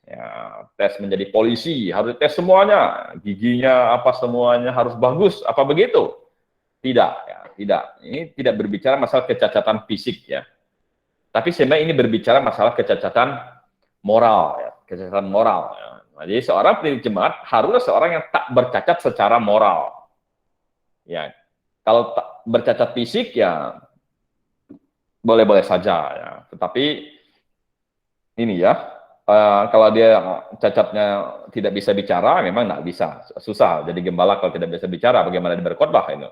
Ya, tes menjadi polisi, harus tes semuanya, giginya apa semuanya harus bagus, apa begitu? Tidak, ya, tidak. Ini tidak berbicara masalah kecacatan fisik ya. Tapi sebenarnya ini berbicara masalah kecacatan moral ya, kecacatan moral. Ya. Nah, jadi seorang penilik jemaat haruslah seorang yang tak bercacat secara moral. Ya, kalau tak bercacat fisik ya boleh-boleh saja ya. Tetapi ini ya. Kalau dia cacatnya tidak bisa bicara, memang nggak bisa, susah. Jadi gembala kalau tidak bisa bicara, bagaimana dia berkhotbah itu?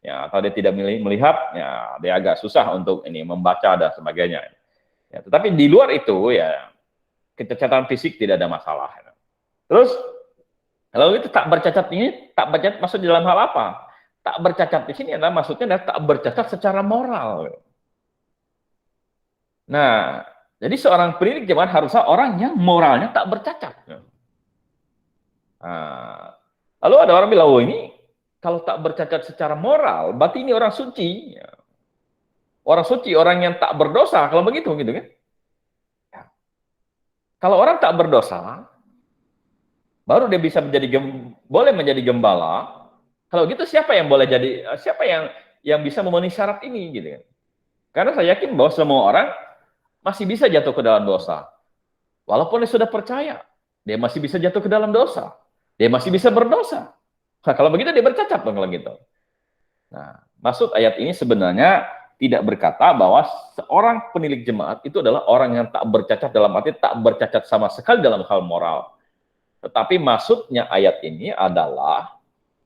Ya, atau dia tidak melihat, ya dia agak susah untuk ini membaca dan sebagainya. Ya, tetapi di luar itu ya kecacatan fisik tidak ada masalah. Terus kalau itu tak bercacat ini, tak bercacat maksud dalam hal apa? Tak bercacat di sini adalah maksudnya adalah tak bercacat secara moral. Nah. Jadi seorang penilik jemaat haruslah orang yang moralnya tak bercacat. Nah, lalu ada orang bilang, oh ini kalau tak bercacat secara moral, berarti ini orang suci. Orang suci, orang yang tak berdosa, kalau begitu gitu kan. Kalau orang tak berdosa, baru dia bisa boleh menjadi gembala. Kalau gitu siapa yang bisa memenuhi syarat ini gitu kan. Karena saya yakin bahwa semua orang masih bisa jatuh ke dalam dosa. Walaupun dia sudah percaya, dia masih bisa jatuh ke dalam dosa. Dia masih bisa berdosa. Nah, kalau begitu dia bercacat dong kalau gitu. Nah, maksud ayat ini sebenarnya tidak berkata bahwa seorang penilik jemaat itu adalah orang yang tak bercacat, dalam arti tak bercacat sama sekali dalam hal moral. Tetapi maksudnya ayat ini adalah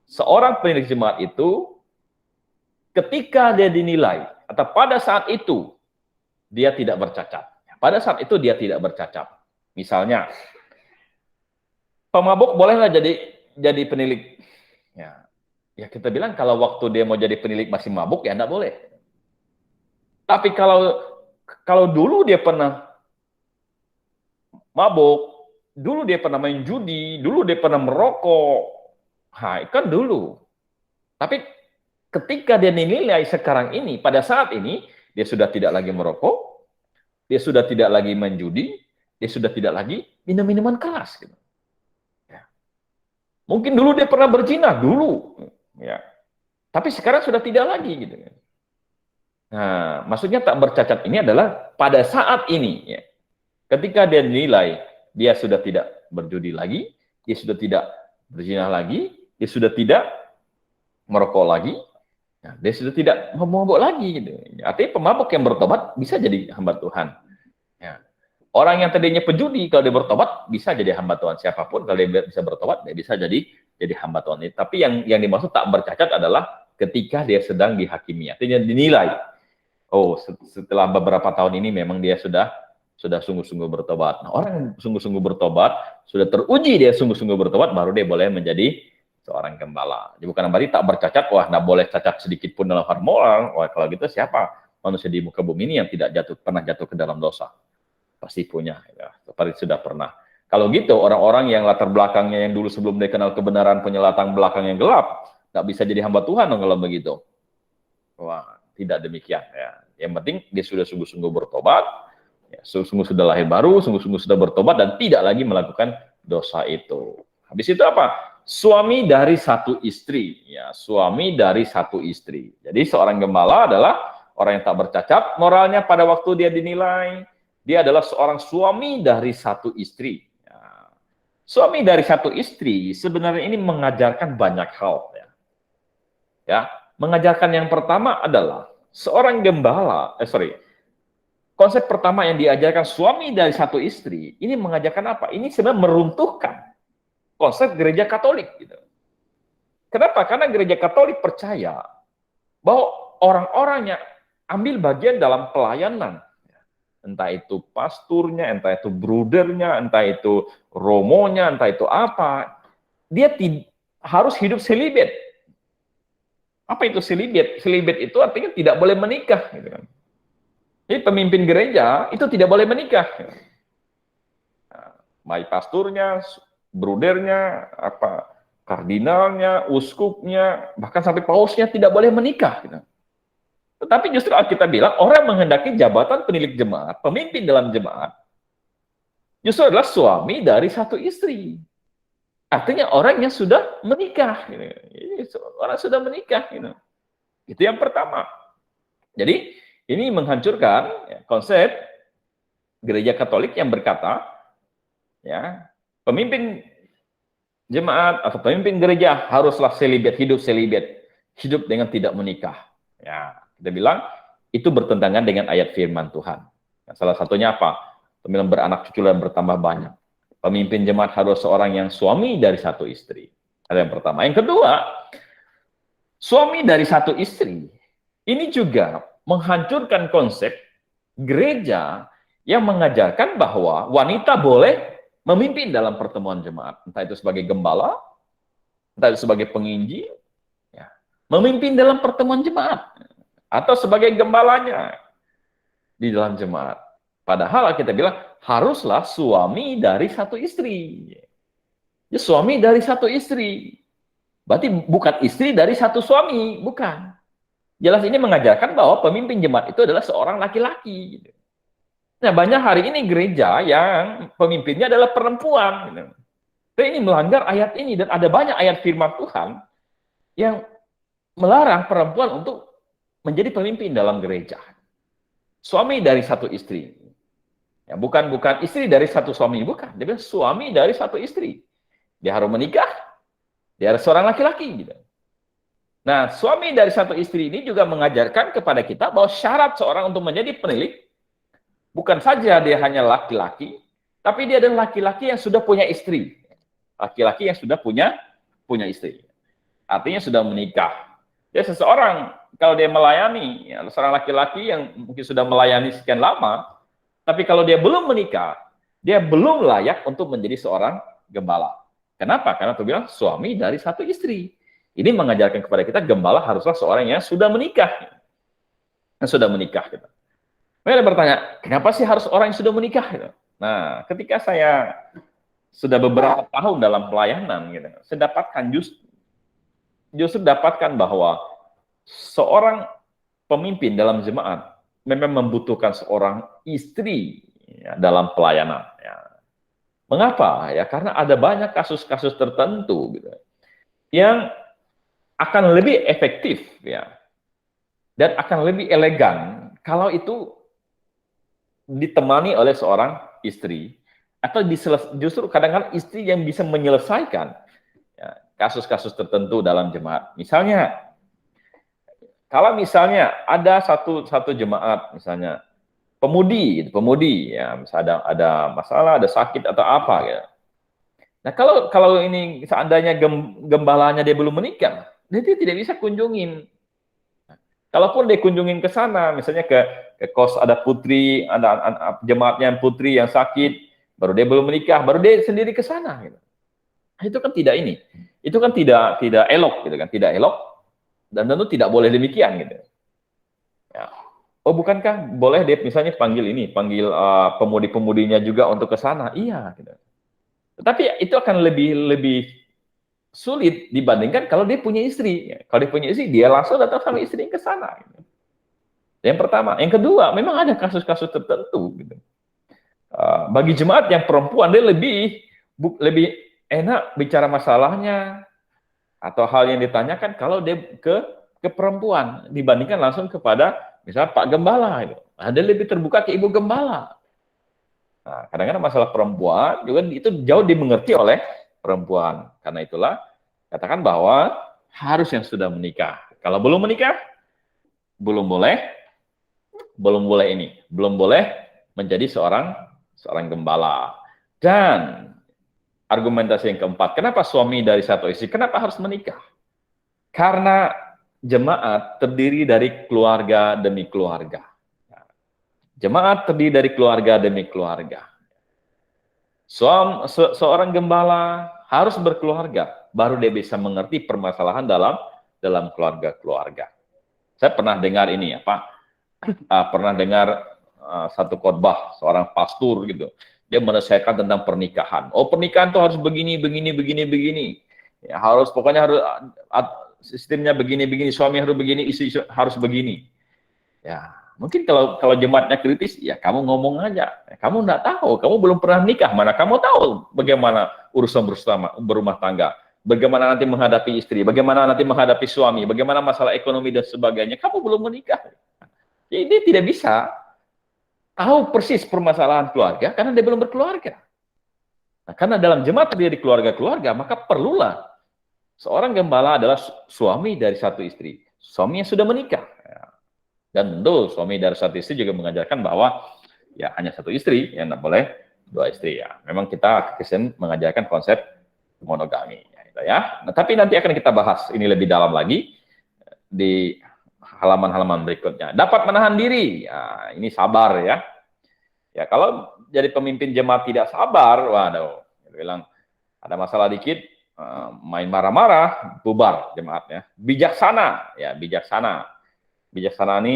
seorang penilik jemaat itu ketika dia dinilai atau pada saat itu dia tidak bercacat. Pada saat itu dia tidak bercacat. Misalnya, pemabuk bolehlah jadi penilik. Ya kita bilang kalau waktu dia mau jadi penilik masih mabuk ya enggak boleh. Tapi kalau dulu dia pernah mabuk, dulu dia pernah main judi, dulu dia pernah merokok, kan dulu. Tapi ketika dia dinilai sekarang ini, pada saat ini, dia sudah tidak lagi merokok, dia sudah tidak lagi main judi, dia sudah tidak lagi minum minuman keras. Gitu. Ya. Mungkin dulu dia pernah berzina, dulu. Ya. Tapi sekarang sudah tidak lagi. Gitu. Nah, maksudnya tak bercacat ini adalah pada saat ini. Ya. Ketika dia dinilai, dia sudah tidak berjudi lagi, dia sudah tidak berzina lagi, dia sudah tidak merokok lagi, nah, dia sudah tidak memabuk lagi. Gitu. Artinya pemabuk yang bertobat bisa jadi hamba Tuhan. Ya. Orang yang tadinya pejudi, kalau dia bertobat, bisa jadi hamba Tuhan. Siapapun, kalau dia bisa bertobat, dia bisa jadi hamba Tuhan. Tapi yang dimaksud tak bercacat adalah ketika dia sedang dihakimi. Artinya dinilai. Oh, setelah beberapa tahun ini memang dia sudah sungguh-sungguh bertobat. Nah, orang yang sungguh-sungguh bertobat, sudah teruji dia sungguh-sungguh bertobat, baru dia boleh menjadi seorang gembala. Jadi bukan berarti tak bercacat, wah, nggak boleh cacat sedikit pun dalam hal moral. Wah, kalau gitu siapa manusia di muka bumi ini yang tidak pernah jatuh ke dalam dosa? Pasti punya, ya, seperti sudah pernah. Kalau gitu, orang-orang yang latar belakangnya yang dulu sebelum dia kenal kebenaran punya latar belakang yang gelap, nggak bisa jadi hamba Tuhan dong kalau begitu. Wah, tidak demikian. Ya. Yang penting dia sudah sungguh-sungguh bertobat, ya, sungguh-sungguh sudah lahir baru, sungguh-sungguh sudah bertobat dan tidak lagi melakukan dosa itu. Habis itu apa? Suami dari satu istri, ya, suami dari satu istri. Jadi seorang gembala adalah orang yang tak bercacat moralnya pada waktu dia dinilai. Dia adalah seorang suami dari satu istri. Ya. Suami dari satu istri sebenarnya ini mengajarkan banyak hal. Ya, mengajarkan yang pertama adalah seorang gembala, konsep pertama yang diajarkan suami dari satu istri, ini mengajarkan apa? Ini sebenarnya meruntuhkan konsep gereja Katolik. Gitu. Kenapa? Karena gereja Katolik percaya bahwa orang-orang yang ambil bagian dalam pelayanan, entah itu pasturnya, entah itu brudernya, entah itu romonya, entah itu apa, dia harus hidup celibate. Apa itu celibate? Celibate itu artinya tidak boleh menikah. Gitu kan. Jadi pemimpin gereja itu tidak boleh menikah. Nah, baik pasturnya, brudernya, kardinalnya, uskupnya, bahkan sampai pausnya tidak boleh menikah. Gitu. Tetapi justru Alkitab bilang orang menghendaki jabatan penilik jemaat, pemimpin dalam jemaat, justru adalah suami dari satu istri. Artinya orang yang sudah menikah. Gitu. Orang sudah menikah. Gitu. Itu yang pertama. Jadi ini menghancurkan ya, konsep gereja Katolik yang berkata, ya, pemimpin jemaat atau pemimpin gereja haruslah celibate, hidup dengan tidak menikah. Ya, kita bilang itu bertentangan dengan ayat firman Tuhan. Nah, salah satunya apa? Pemilihan beranak cucu dan bertambah banyak. Pemimpin jemaat harus seorang yang suami dari satu istri. Ada yang pertama. Yang kedua, suami dari satu istri. Ini juga menghancurkan konsep gereja yang mengajarkan bahwa wanita boleh memimpin dalam pertemuan jemaat. Entah itu sebagai gembala, entah itu sebagai penginjil, ya, memimpin dalam pertemuan jemaat. Atau sebagai gembalanya di dalam jemaat. Padahal kita bilang, haruslah suami dari satu istri. Ya, suami dari satu istri. Berarti bukan istri dari satu suami, bukan. Jelas ini mengajarkan bahwa pemimpin jemaat itu adalah seorang laki-laki. Nah, banyak hari ini gereja yang pemimpinnya adalah perempuan. Tapi ini melanggar ayat ini, dan ada banyak ayat firman Tuhan yang melarang perempuan untuk menjadi pemimpin dalam gereja. Suami dari satu istri. Ya, bukan istri dari satu suami, bukan. Dia bilang suami dari satu istri. Dia harus menikah, dia harus seorang laki-laki. Gitu. Nah, suami dari satu istri ini juga mengajarkan kepada kita bahwa syarat seorang untuk menjadi penilik, bukan saja dia hanya laki-laki, tapi dia adalah laki-laki yang sudah punya istri. Laki-laki yang sudah punya istri. Artinya sudah menikah. Dia seseorang, kalau dia melayani, ya, seorang laki-laki yang mungkin sudah melayani sekian lama, tapi kalau dia belum menikah, dia belum layak untuk menjadi seorang gembala. Kenapa? Karena Tuhan bilang suami dari satu istri. Ini mengajarkan kepada kita gembala haruslah seorang yang sudah menikah. Yang sudah menikah. Gitu. Mereka bertanya, kenapa sih harus orang yang sudah menikah? Gitu. Nah, ketika saya sudah beberapa tahun dalam pelayanan, gitu, saya dapatkan justru dapatkan bahwa seorang pemimpin dalam jemaat memang membutuhkan seorang istri ya, dalam pelayanan. Ya. Mengapa? Ya karena ada banyak kasus-kasus tertentu gitu, yang akan lebih efektif ya dan akan lebih elegan kalau itu ditemani oleh seorang istri atau justru kadang-kadang istri yang bisa menyelesaikan ya, kasus-kasus tertentu dalam jemaat. Misalnya kalau misalnya ada satu jemaat misalnya pemudi ya misalnya ada masalah, ada sakit atau apa ya. Nah, kalau ini seandainya gembalanya dia belum menikah, dia tidak bisa kunjungin. Kalaupun dia kunjungin ke sana, misalnya ke kos ada putri, ada jemaatnya yang putri yang sakit, baru dia belum menikah, baru dia sendiri ke sana. Gitu. Itu kan tidak ini, itu kan tidak elok, gitu kan, tidak elok, dan tentu tidak boleh demikian, gitu. Ya. Oh, bukankah boleh dia misalnya panggil pemudi-pemudinya juga untuk ke sana? Iya, gitu. Tetapi itu akan lebih sulit dibandingkan kalau dia punya istri. Kalau dia punya istri, dia langsung datang sama istri ke sana. Yang pertama. Yang kedua, memang ada kasus-kasus tertentu. Gitu. Bagi jemaat yang perempuan, dia lebih enak bicara masalahnya atau hal yang ditanyakan kalau dia ke perempuan dibandingkan langsung kepada misalnya Pak Gembala. Gitu. Dia lebih terbuka ke Ibu Gembala. Nah, kadang-kadang masalah perempuan juga itu jauh dimengerti oleh perempuan. Karena itulah katakan bahwa harus yang sudah menikah. Kalau belum menikah, belum boleh menjadi seorang gembala. Dan argumentasi yang keempat, kenapa suami dari satu istri? Kenapa harus menikah? Karena jemaat terdiri dari keluarga demi keluarga. Jemaat terdiri dari keluarga demi keluarga. Seorang gembala harus berkeluarga, baru dia bisa mengerti permasalahan dalam keluarga-keluarga. Saya pernah dengar ini, pernah dengar satu khotbah seorang pastor gitu. Dia menasihkan tentang pernikahan. Oh, pernikahan itu harus begini. Ya, pokoknya harus sistemnya begini, suami harus begini, istri harus begini. Ya, mungkin kalau jemaatnya kritis, ya kamu ngomong aja. Kamu nggak tahu, kamu belum pernah nikah. Mana kamu tahu bagaimana urusan berumah tangga, bagaimana nanti menghadapi istri, bagaimana nanti menghadapi suami, bagaimana masalah ekonomi dan sebagainya. Kamu belum menikah. Jadi dia tidak bisa tahu persis permasalahan keluarga karena dia belum berkeluarga. Nah, karena dalam jemaat terdiri keluarga-keluarga, maka perlulah seorang gembala adalah suami dari satu istri. Suami yang sudah menikah. Dan tentu suami dari satu istri juga mengajarkan bahwa ya hanya satu istri, yang tidak boleh dua istri ya. Memang kita Kristen mengajarkan konsep monogami ya. Nah, tapi nanti akan kita bahas ini lebih dalam lagi di halaman-halaman berikutnya. Dapat menahan diri, ya, ini sabar ya. Ya kalau jadi pemimpin jemaat tidak sabar, waduh, bilang ada masalah dikit, main marah-marah, bubar jemaatnya. Bijaksana, ya bijaksana. Bijaksana ini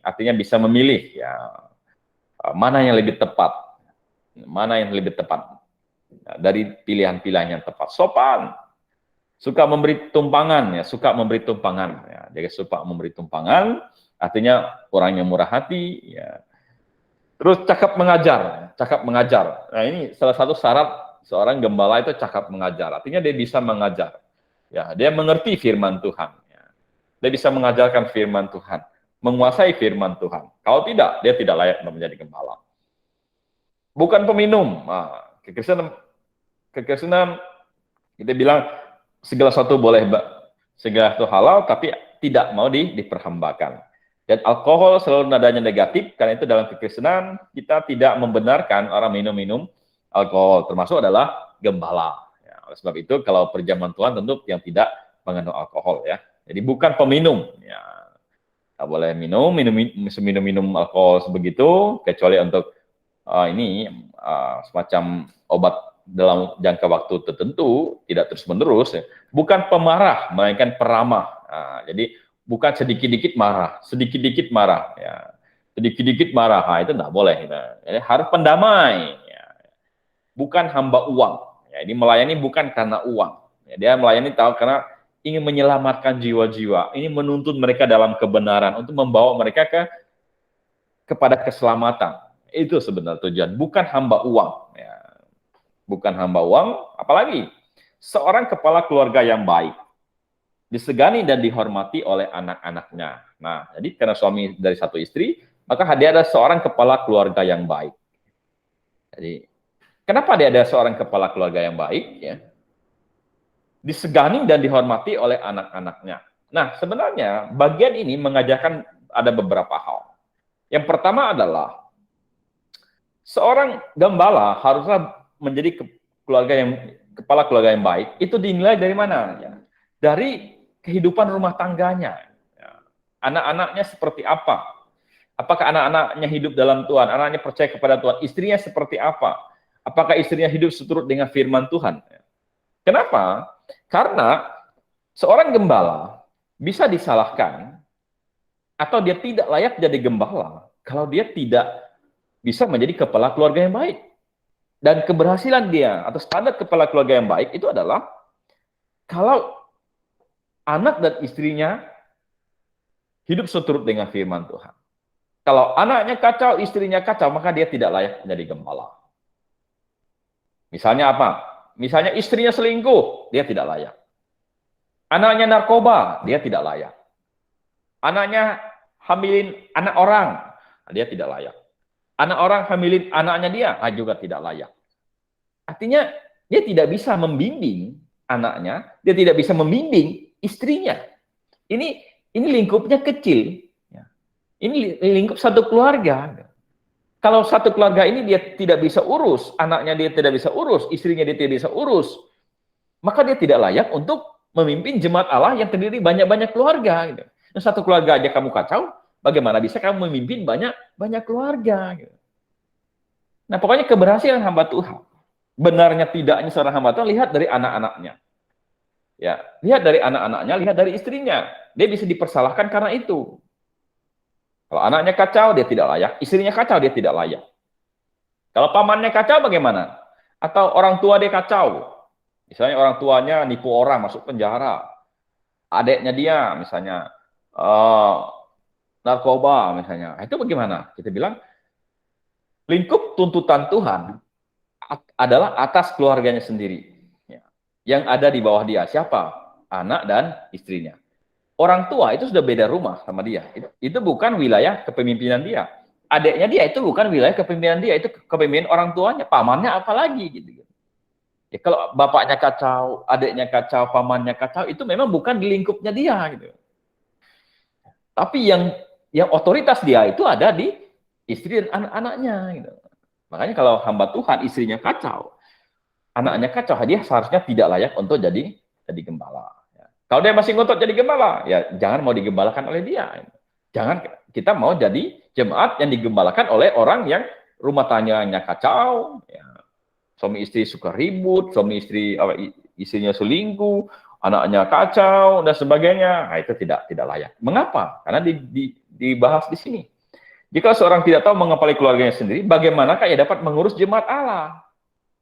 artinya bisa memilih ya mana yang lebih tepat dari pilihan-pilihan yang tepat. Sopan, suka memberi tumpangan ya, Dia suka memberi tumpangan, artinya orang yang murah hati ya. Terus cakap mengajar. Nah ini salah satu syarat seorang gembala itu cakap mengajar, artinya dia bisa mengajar. Ya, dia mengerti firman Tuhan. Dia bisa mengajarkan firman Tuhan, menguasai firman Tuhan. Kalau tidak, dia tidak layak menjadi gembala. bukan peminum. Nah, kekristenan kita bilang segala sesuatu boleh, segala sesuatu halal, tapi tidak mau diperhambakan. Dan alkohol selalu nadanya negatif, karena itu dalam kekristenan kita tidak membenarkan orang minum alkohol, termasuk adalah gembala. Ya, oleh sebab itu kalau perjamuan Tuhan tentu yang tidak mengandung alkohol ya. Jadi bukan peminum. Ya, tak boleh minum alkohol sebegitu, kecuali untuk semacam obat dalam jangka waktu tertentu, tidak terus-menerus. Ya. Bukan pemarah, melainkan peramah. Nah, jadi bukan sedikit-dikit marah, sedikit-dikit marah. Ya. Sedikit-dikit marah, nah, itu tidak boleh. Nah, jadi harus pendamai. Ya. Bukan hamba uang. Ya, ini melayani bukan karena uang. Ya, dia melayani tahu karena ingin menyelamatkan jiwa-jiwa, ini menuntun mereka dalam kebenaran untuk membawa mereka kepada keselamatan. Itu sebenarnya tujuan, bukan hamba uang. Ya. Bukan hamba uang, apalagi seorang kepala keluarga yang baik, disegani dan dihormati oleh anak-anaknya. Nah, jadi karena suami dari satu istri, maka dia ada seorang kepala keluarga yang baik. Jadi, kenapa dia ada seorang kepala keluarga yang baik? Ya, disegani dan dihormati oleh anak-anaknya. Nah, sebenarnya bagian ini mengajarkan ada beberapa hal. Yang pertama adalah seorang gembala haruslah menjadi kepala keluarga yang baik. Itu dinilai dari mana? Ya, dari kehidupan rumah tangganya. Ya. Anak-anaknya seperti apa? Apakah anak-anaknya hidup dalam Tuhan? Anaknya percaya kepada Tuhan? Istrinya seperti apa? Apakah istrinya hidup seturut dengan firman Tuhan? Kenapa? Karena seorang gembala bisa disalahkan atau dia tidak layak jadi gembala kalau dia tidak bisa menjadi kepala keluarga yang baik. Dan keberhasilan dia atau standar kepala keluarga yang baik itu adalah kalau anak dan istrinya hidup seturut dengan firman Tuhan. Kalau anaknya kacau, istrinya kacau, maka dia tidak layak menjadi gembala. Misalnya apa? Misalnya istrinya selingkuh, dia tidak layak. Anaknya narkoba, dia tidak layak. Anaknya hamilin anak orang, dia tidak layak. Anak orang hamilin anaknya dia, juga tidak layak. Artinya, dia tidak bisa membimbing anaknya, dia tidak bisa membimbing istrinya. Ini lingkupnya kecil. Ini lingkup satu keluarga. Kalau satu keluarga ini dia tidak bisa urus, anaknya dia tidak bisa urus, istrinya dia tidak bisa urus, maka dia tidak layak untuk memimpin jemaat Allah yang terdiri banyak-banyak keluarga. Gitu. Nah, satu keluarga aja kamu kacau, bagaimana bisa kamu memimpin banyak keluarga? Gitu. Nah, pokoknya keberhasilan hamba Tuhan, benarnya tidaknya seorang hamba Tuhan, lihat dari anak-anaknya. Ya, lihat dari anak-anaknya, lihat dari istrinya. Dia bisa dipersalahkan karena itu. Kalau anaknya kacau, dia tidak layak. Istrinya kacau, dia tidak layak. Kalau pamannya kacau, bagaimana? Atau orang tua dia kacau. Misalnya orang tuanya nipu orang, masuk penjara. Adiknya dia, misalnya, narkoba, misalnya. Itu bagaimana? Kita bilang, lingkup tuntutan Tuhan adalah atas keluarganya sendiri. Yang ada di bawah dia. Siapa? Anak dan istrinya. Orang tua itu sudah beda rumah sama dia. Itu bukan wilayah kepemimpinan dia. Adiknya dia itu bukan wilayah kepemimpinan dia. Itu kepemimpinan orang tuanya. Pamannya apalagi gitu. Ya, kalau bapaknya kacau, adiknya kacau, pamannya kacau, itu memang bukan di lingkupnya dia. Gitu. Tapi yang otoritas dia itu ada di istri dan anak-anaknya. Gitu. Makanya kalau hamba Tuhan, istrinya kacau, anaknya kacau, dia seharusnya tidak layak untuk jadi gembala. Kalau dia masih ngotot jadi gembala, ya jangan mau digembalakan oleh dia. Jangan kita mau jadi jemaat yang digembalakan oleh orang yang rumah tangganya kacau, ya. Suami istri suka ribut, suami istri istrinya selingkuh, anaknya kacau dan sebagainya. Nah, itu tidak layak. Mengapa? Karena dibahas di sini. Jika seorang tidak tahu mengepali keluarganya sendiri, bagaimanakah ia dapat mengurus jemaat Allah?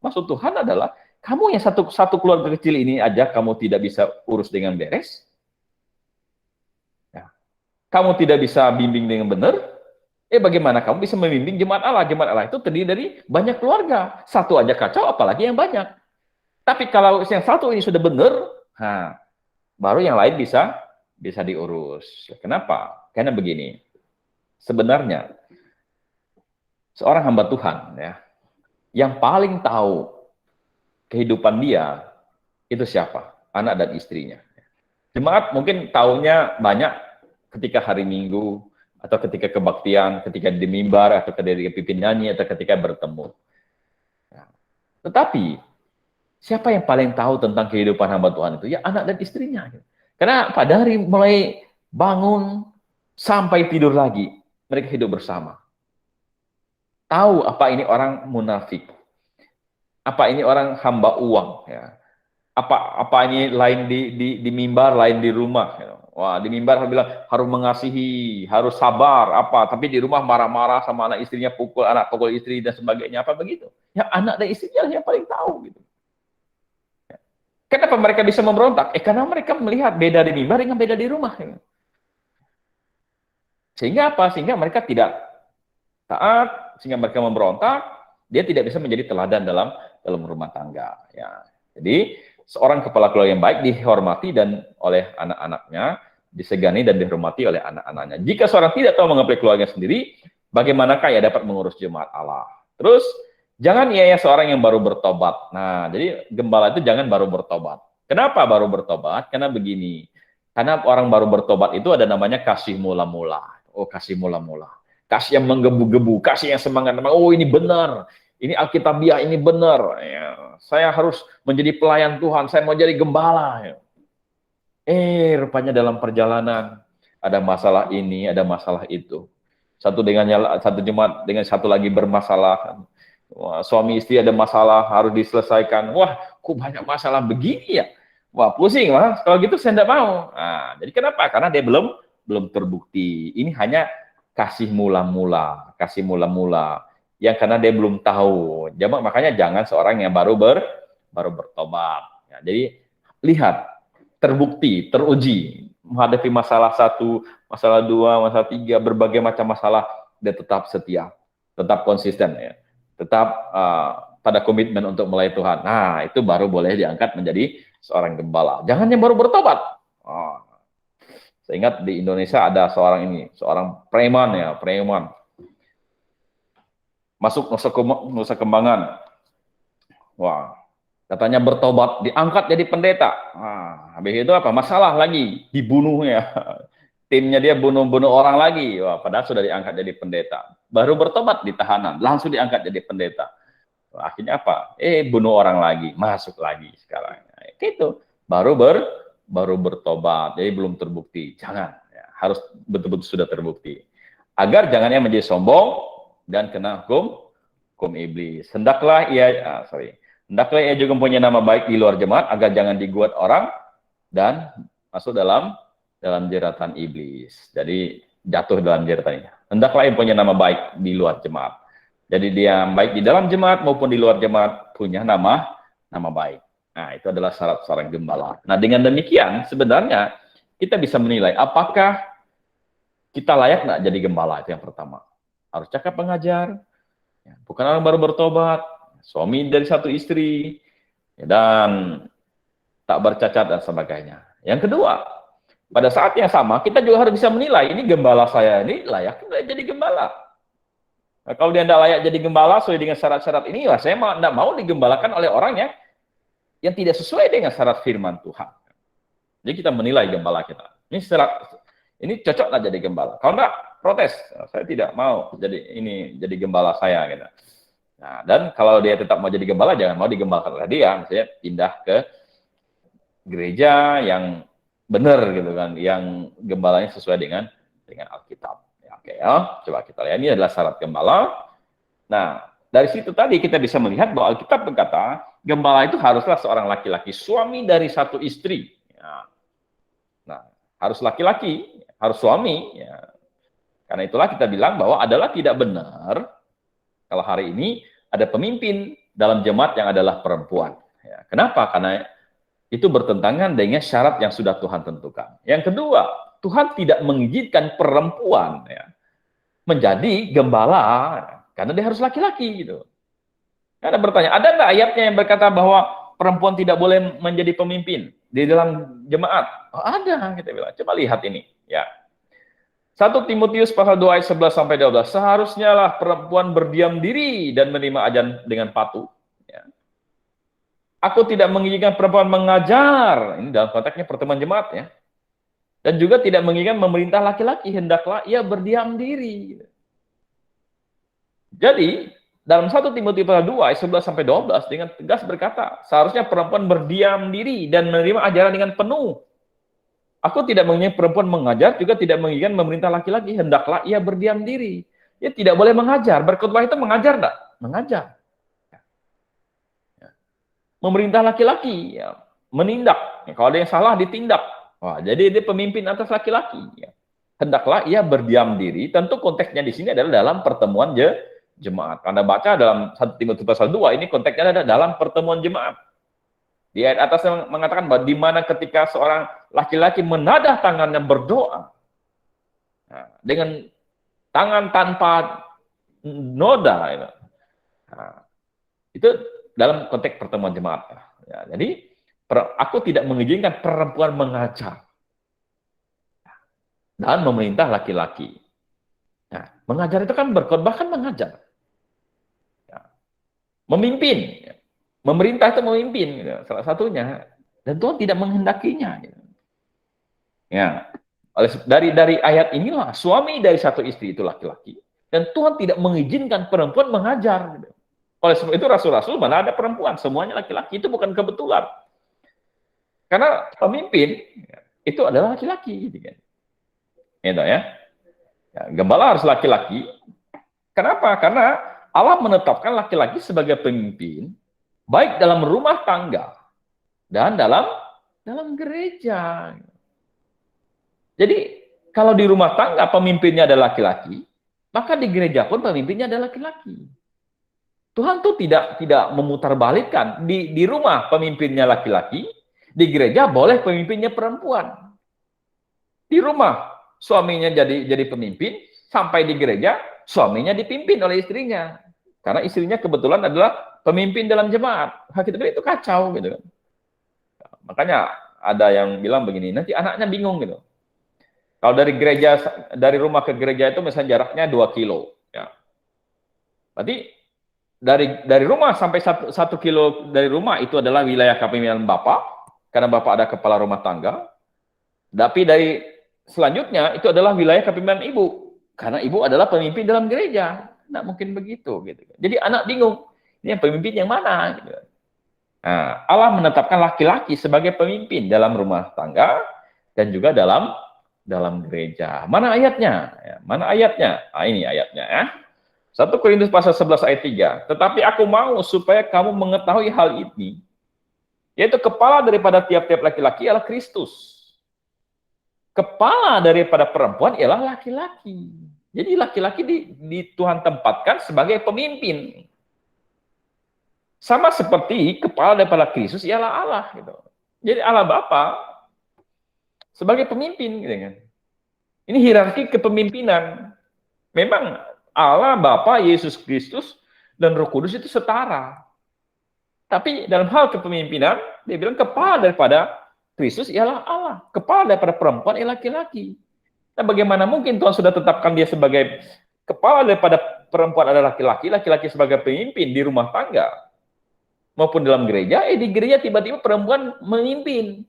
Maksud Tuhan adalah kamu yang satu keluarga kecil ini aja kamu tidak bisa urus dengan beres. Ya. Kamu tidak bisa bimbing dengan benar. Bagaimana kamu bisa membimbing jemaat Allah? Jemaat Allah itu terdiri dari banyak keluarga. Satu aja kacau, apalagi yang banyak. Tapi kalau yang satu ini sudah benar, baru yang lain bisa diurus. Kenapa? Karena begini. Sebenarnya seorang hamba Tuhan, ya, yang paling tahu kehidupan dia itu siapa? Anak dan istrinya. Jemaat mungkin tahunya banyak ketika hari Minggu, atau ketika kebaktian, ketika di mimbar, atau ketika pimpin nyanyi, atau ketika bertemu. Tetapi, siapa yang paling tahu tentang kehidupan hamba Tuhan itu? Ya anak dan istrinya. Karena pada hari mulai bangun, sampai tidur lagi, mereka hidup bersama. Tahu apa ini orang munafik. Apa ini orang hamba uang. Ya. Apa ini lain di mimbar, lain di rumah. Ya. Wah, di mimbar bilang harus mengasihi, harus sabar, apa. Tapi di rumah marah-marah sama anak istrinya, pukul anak, pukul istri, dan sebagainya. Apa begitu? Ya anak dan istrinya yang paling tahu. Gitu. Kenapa mereka bisa memberontak? Karena mereka melihat beda di mimbar dengan beda di rumah. Ya. Sehingga apa? Sehingga mereka tidak taat, sehingga mereka memberontak, dia tidak bisa menjadi teladan dalam rumah tangga. Ya. Jadi, seorang kepala keluarga yang baik dihormati dan oleh anak-anaknya, disegani dan dihormati oleh anak-anaknya. Jika seorang tidak tahu mengeplik keluarga sendiri, bagaimanakah ia dapat mengurus jemaat Allah? Terus, jangan ia seorang yang baru bertobat. Nah, jadi gembala itu jangan baru bertobat. Kenapa baru bertobat? Karena begini, karena orang baru bertobat itu ada namanya kasih mula-mula. Oh, kasih mula-mula. Kasih yang menggebu-gebu, kasih yang semangat. Oh, ini benar. Ini Alkitabiah, ini benar. Ya, saya harus menjadi pelayan Tuhan. Saya mau jadi gembala. Ya. Rupanya dalam perjalanan ada masalah ini, ada masalah itu. Satu jemaat dengan satu lagi bermasalah. Wah, suami istri ada masalah harus diselesaikan. Wah, kok banyak masalah begini ya? Wah, pusing lah. Kalau gitu saya tidak mau. Nah, jadi kenapa? Karena dia belum terbukti. Ini hanya kasih mula-mula, yang karena dia belum tahu. Makanya jangan seorang yang baru bertobat. Ya, jadi lihat, terbukti, teruji, menghadapi masalah 1, masalah 2, masalah 3, berbagai macam masalah, dia tetap setia, tetap konsisten, ya, tetap pada komitmen untuk melayani Tuhan. Nah, itu baru boleh diangkat menjadi seorang gembala. Jangan yang baru bertobat. Saya ingat di Indonesia ada seorang preman, masuk Nusa Kembangan. Wah, katanya bertobat, diangkat jadi pendeta. Habis itu apa? Masalah lagi, dibunuhnya. Timnya dia bunuh orang lagi. Wah, padahal sudah diangkat jadi pendeta. Baru bertobat di tahanan, langsung diangkat jadi pendeta. Wah, akhirnya apa? Bunuh orang lagi, masuk lagi sekarang. Gitu. Baru bertobat, jadi belum terbukti. Jangan, ya, harus betul-betul sudah terbukti. Agar jangannya menjadi sombong dan kena hukum iblis. Hendaklah ia juga mempunyai nama baik di luar jemaat, agar jangan digugat orang dan masuk dalam jeratan iblis. Jadi jatuh dalam jeratan ini. Hendaklah ia mempunyai nama baik di luar jemaat. Jadi dia baik di dalam jemaat maupun di luar jemaat punya nama baik. Nah, itu adalah syarat seorang gembala. Nah, dengan demikian, sebenarnya kita bisa menilai apakah kita layak nggak jadi gembala, itu yang pertama. Harus cakap pengajar, bukan orang baru bertobat, suami dari satu istri, dan tak bercacat dan sebagainya. Yang kedua, pada saat yang sama, kita juga harus bisa menilai, ini gembala saya ini layak nggak jadi gembala. Nah, kalau dia tidak layak jadi gembala, sesuai dengan syarat-syarat ini, saya tidak mau digembalakan oleh orang yang tidak sesuai dengan syarat firman Tuhan. Jadi kita menilai gembala kita. Ini cocok nggak jadi gembala? Kalau enggak, protes. Saya tidak mau jadi gembala saya. Gitu. Nah, dan kalau dia tetap mau jadi gembala, jangan mau digembalakan oleh dia. Misalnya pindah ke gereja yang benar gitu kan, yang gembalanya sesuai dengan Alkitab. Ya, oke, ya. Coba kita lihat, ini adalah syarat gembala. Nah, dari situ tadi kita bisa melihat bahwa Alkitab berkata, gembala itu haruslah seorang laki-laki, suami dari satu istri. Ya. Nah, harus laki-laki, harus suami. Ya. Karena itulah kita bilang bahwa adalah tidak benar kalau hari ini ada pemimpin dalam jemaat yang adalah perempuan. Ya. Kenapa? Karena itu bertentangan dengan syarat yang sudah Tuhan tentukan. Yang kedua, Tuhan tidak mengizinkan perempuan menjadi gembala, karena dia harus laki-laki gitu. Ada bertanya, ada nggak ayatnya yang berkata bahwa perempuan tidak boleh menjadi pemimpin di dalam jemaat? Oh, ada, kita bilang. Coba lihat ini, ya. 1 Timotius pasal 2 ayat 11 sampai 12. Seharusnya lah perempuan berdiam diri dan menerima ajan dengan patuh. Ya. Aku tidak menginginkan perempuan mengajar. Ini dalam konteksnya pertemuan jemaat ya. Dan juga tidak menginginkan memerintah laki-laki. Hendaklah ia berdiam diri. Jadi, dalam 1 Timotius pasal 2 ayat 11 sampai 12 dengan tegas berkata, seharusnya perempuan berdiam diri dan menerima ajaran dengan penuh. Aku tidak menginginkan perempuan mengajar, juga tidak menginginkan memerintah laki-laki. Hendaklah ia berdiam diri. Ia tidak boleh mengajar. Berkhotbah itu mengajar enggak? Mengajar. Memerintah laki-laki, ya. Menindak. Ya, kalau ada yang salah, ditindak. Wah, jadi dia pemimpin atas laki-laki. Ya. Hendaklah ia berdiam diri. Tentu konteksnya di sini adalah dalam pertemuan jemaat. Anda baca dalam 1 Timotius pasal 2, ini konteksnya adalah dalam pertemuan jemaat. Di ayat atas mengatakan bahwa di mana ketika seorang laki-laki menadah tangannya berdoa, nah, dengan tangan tanpa noda, ya. Nah, itu dalam konteks pertemuan jemaat. Ya, jadi aku tidak mengizinkan perempuan mengajar dan memerintah laki-laki. Nah, mengajar itu kan berkhotbah kan mengajar, ya. Memimpin. Ya. Memerintah itu memimpin, gitu, salah satunya. Dan Tuhan tidak menghendakinya. Gitu. Ya, dari ayat inilah suami dari satu istri itu laki-laki. Dan Tuhan tidak mengizinkan perempuan mengajar. Gitu. Oleh sebab itu rasul-rasul mana ada perempuan, semuanya laki-laki. Itu bukan kebetulan. Karena pemimpin itu adalah laki-laki. Gitu kan. Gitu ya. Ya, gembala harus laki-laki. Kenapa? Karena Allah menetapkan laki-laki sebagai pemimpin, baik dalam rumah tangga dan dalam gereja. Jadi, kalau di rumah tangga pemimpinnya adalah laki-laki, maka di gereja pun pemimpinnya adalah laki-laki. Tuhan tuh tidak memutarbalikkan. Di rumah pemimpinnya laki-laki, di gereja boleh pemimpinnya perempuan. Di rumah suaminya jadi pemimpin, sampai di gereja suaminya dipimpin oleh istrinya. Karena istrinya kebetulan adalah pemimpin dalam jemaat. Hak itu kacau gitu kan. Makanya ada yang bilang begini, nanti anaknya bingung gitu. Kalau dari rumah ke gereja itu misalnya jaraknya 2 kilo. Ya. Berarti dari rumah sampai 1 kilo dari rumah itu adalah wilayah kepemimpinan Bapak, karena Bapak ada kepala rumah tangga. Tapi dari selanjutnya itu adalah wilayah kepemimpinan Ibu, karena Ibu adalah pemimpin dalam gereja. Nggak mungkin begitu. Gitu. Jadi anak bingung, ini yang pemimpin yang mana? Gitu. Nah, Allah menetapkan laki-laki sebagai pemimpin dalam rumah tangga dan juga dalam gereja. Mana ayatnya? Ya, mana ayatnya? Nah, ini ayatnya ya. 1 Korintus pasal 11 ayat 3. Tetapi aku mau supaya kamu mengetahui hal ini, yaitu kepala daripada tiap-tiap laki-laki ialah Kristus. Kepala daripada perempuan ialah laki-laki. Jadi laki-laki di Tuhan tempatkan sebagai pemimpin. Sama seperti kepala daripada Kristus ialah Allah. Gitu. Jadi Allah Bapa sebagai pemimpin. Gitu kan. Ini hierarki kepemimpinan. Memang Allah, Bapa, Yesus Kristus, dan Roh Kudus itu setara. Tapi dalam hal kepemimpinan, dia bilang kepala daripada Kristus ialah Allah. Kepala daripada perempuan ialah laki-laki. Nah, bagaimana mungkin Tuhan sudah tetapkan dia sebagai kepala daripada perempuan adalah laki-laki, laki-laki sebagai pemimpin di rumah tangga maupun dalam gereja, di gereja tiba-tiba perempuan memimpin.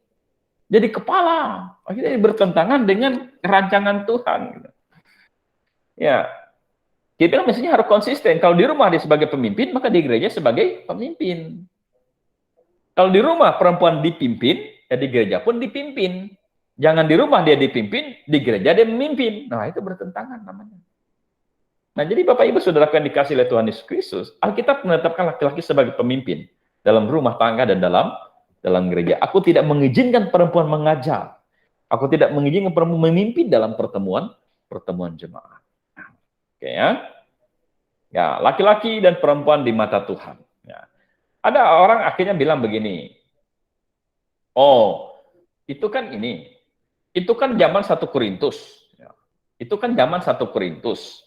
Jadi kepala. Akhirnya bertentangan dengan rancangan Tuhan. Ya. Kita kan mestinya harus konsisten. Kalau di rumah dia sebagai pemimpin, maka di gereja sebagai pemimpin. Kalau di rumah perempuan dipimpin, ya di gereja pun dipimpin. Jangan di rumah dia dipimpin, di gereja dia memimpin. Nah, itu bertentangan namanya. Nah, jadi Bapak Ibu Saudara yang dikasih oleh Tuhan Yesus Kristus, Alkitab menetapkan laki-laki sebagai pemimpin dalam rumah tangga dan dalam gereja. Aku tidak mengizinkan perempuan mengajar. Aku tidak mengizinkan perempuan memimpin dalam pertemuan jemaat. Oke ya. Ya, laki-laki dan perempuan di mata Tuhan. Ya. Ada orang akhirnya bilang begini. Oh, itu kan ini. Itu kan zaman 1 Korintus. Ya. Itu kan zaman 1 Korintus.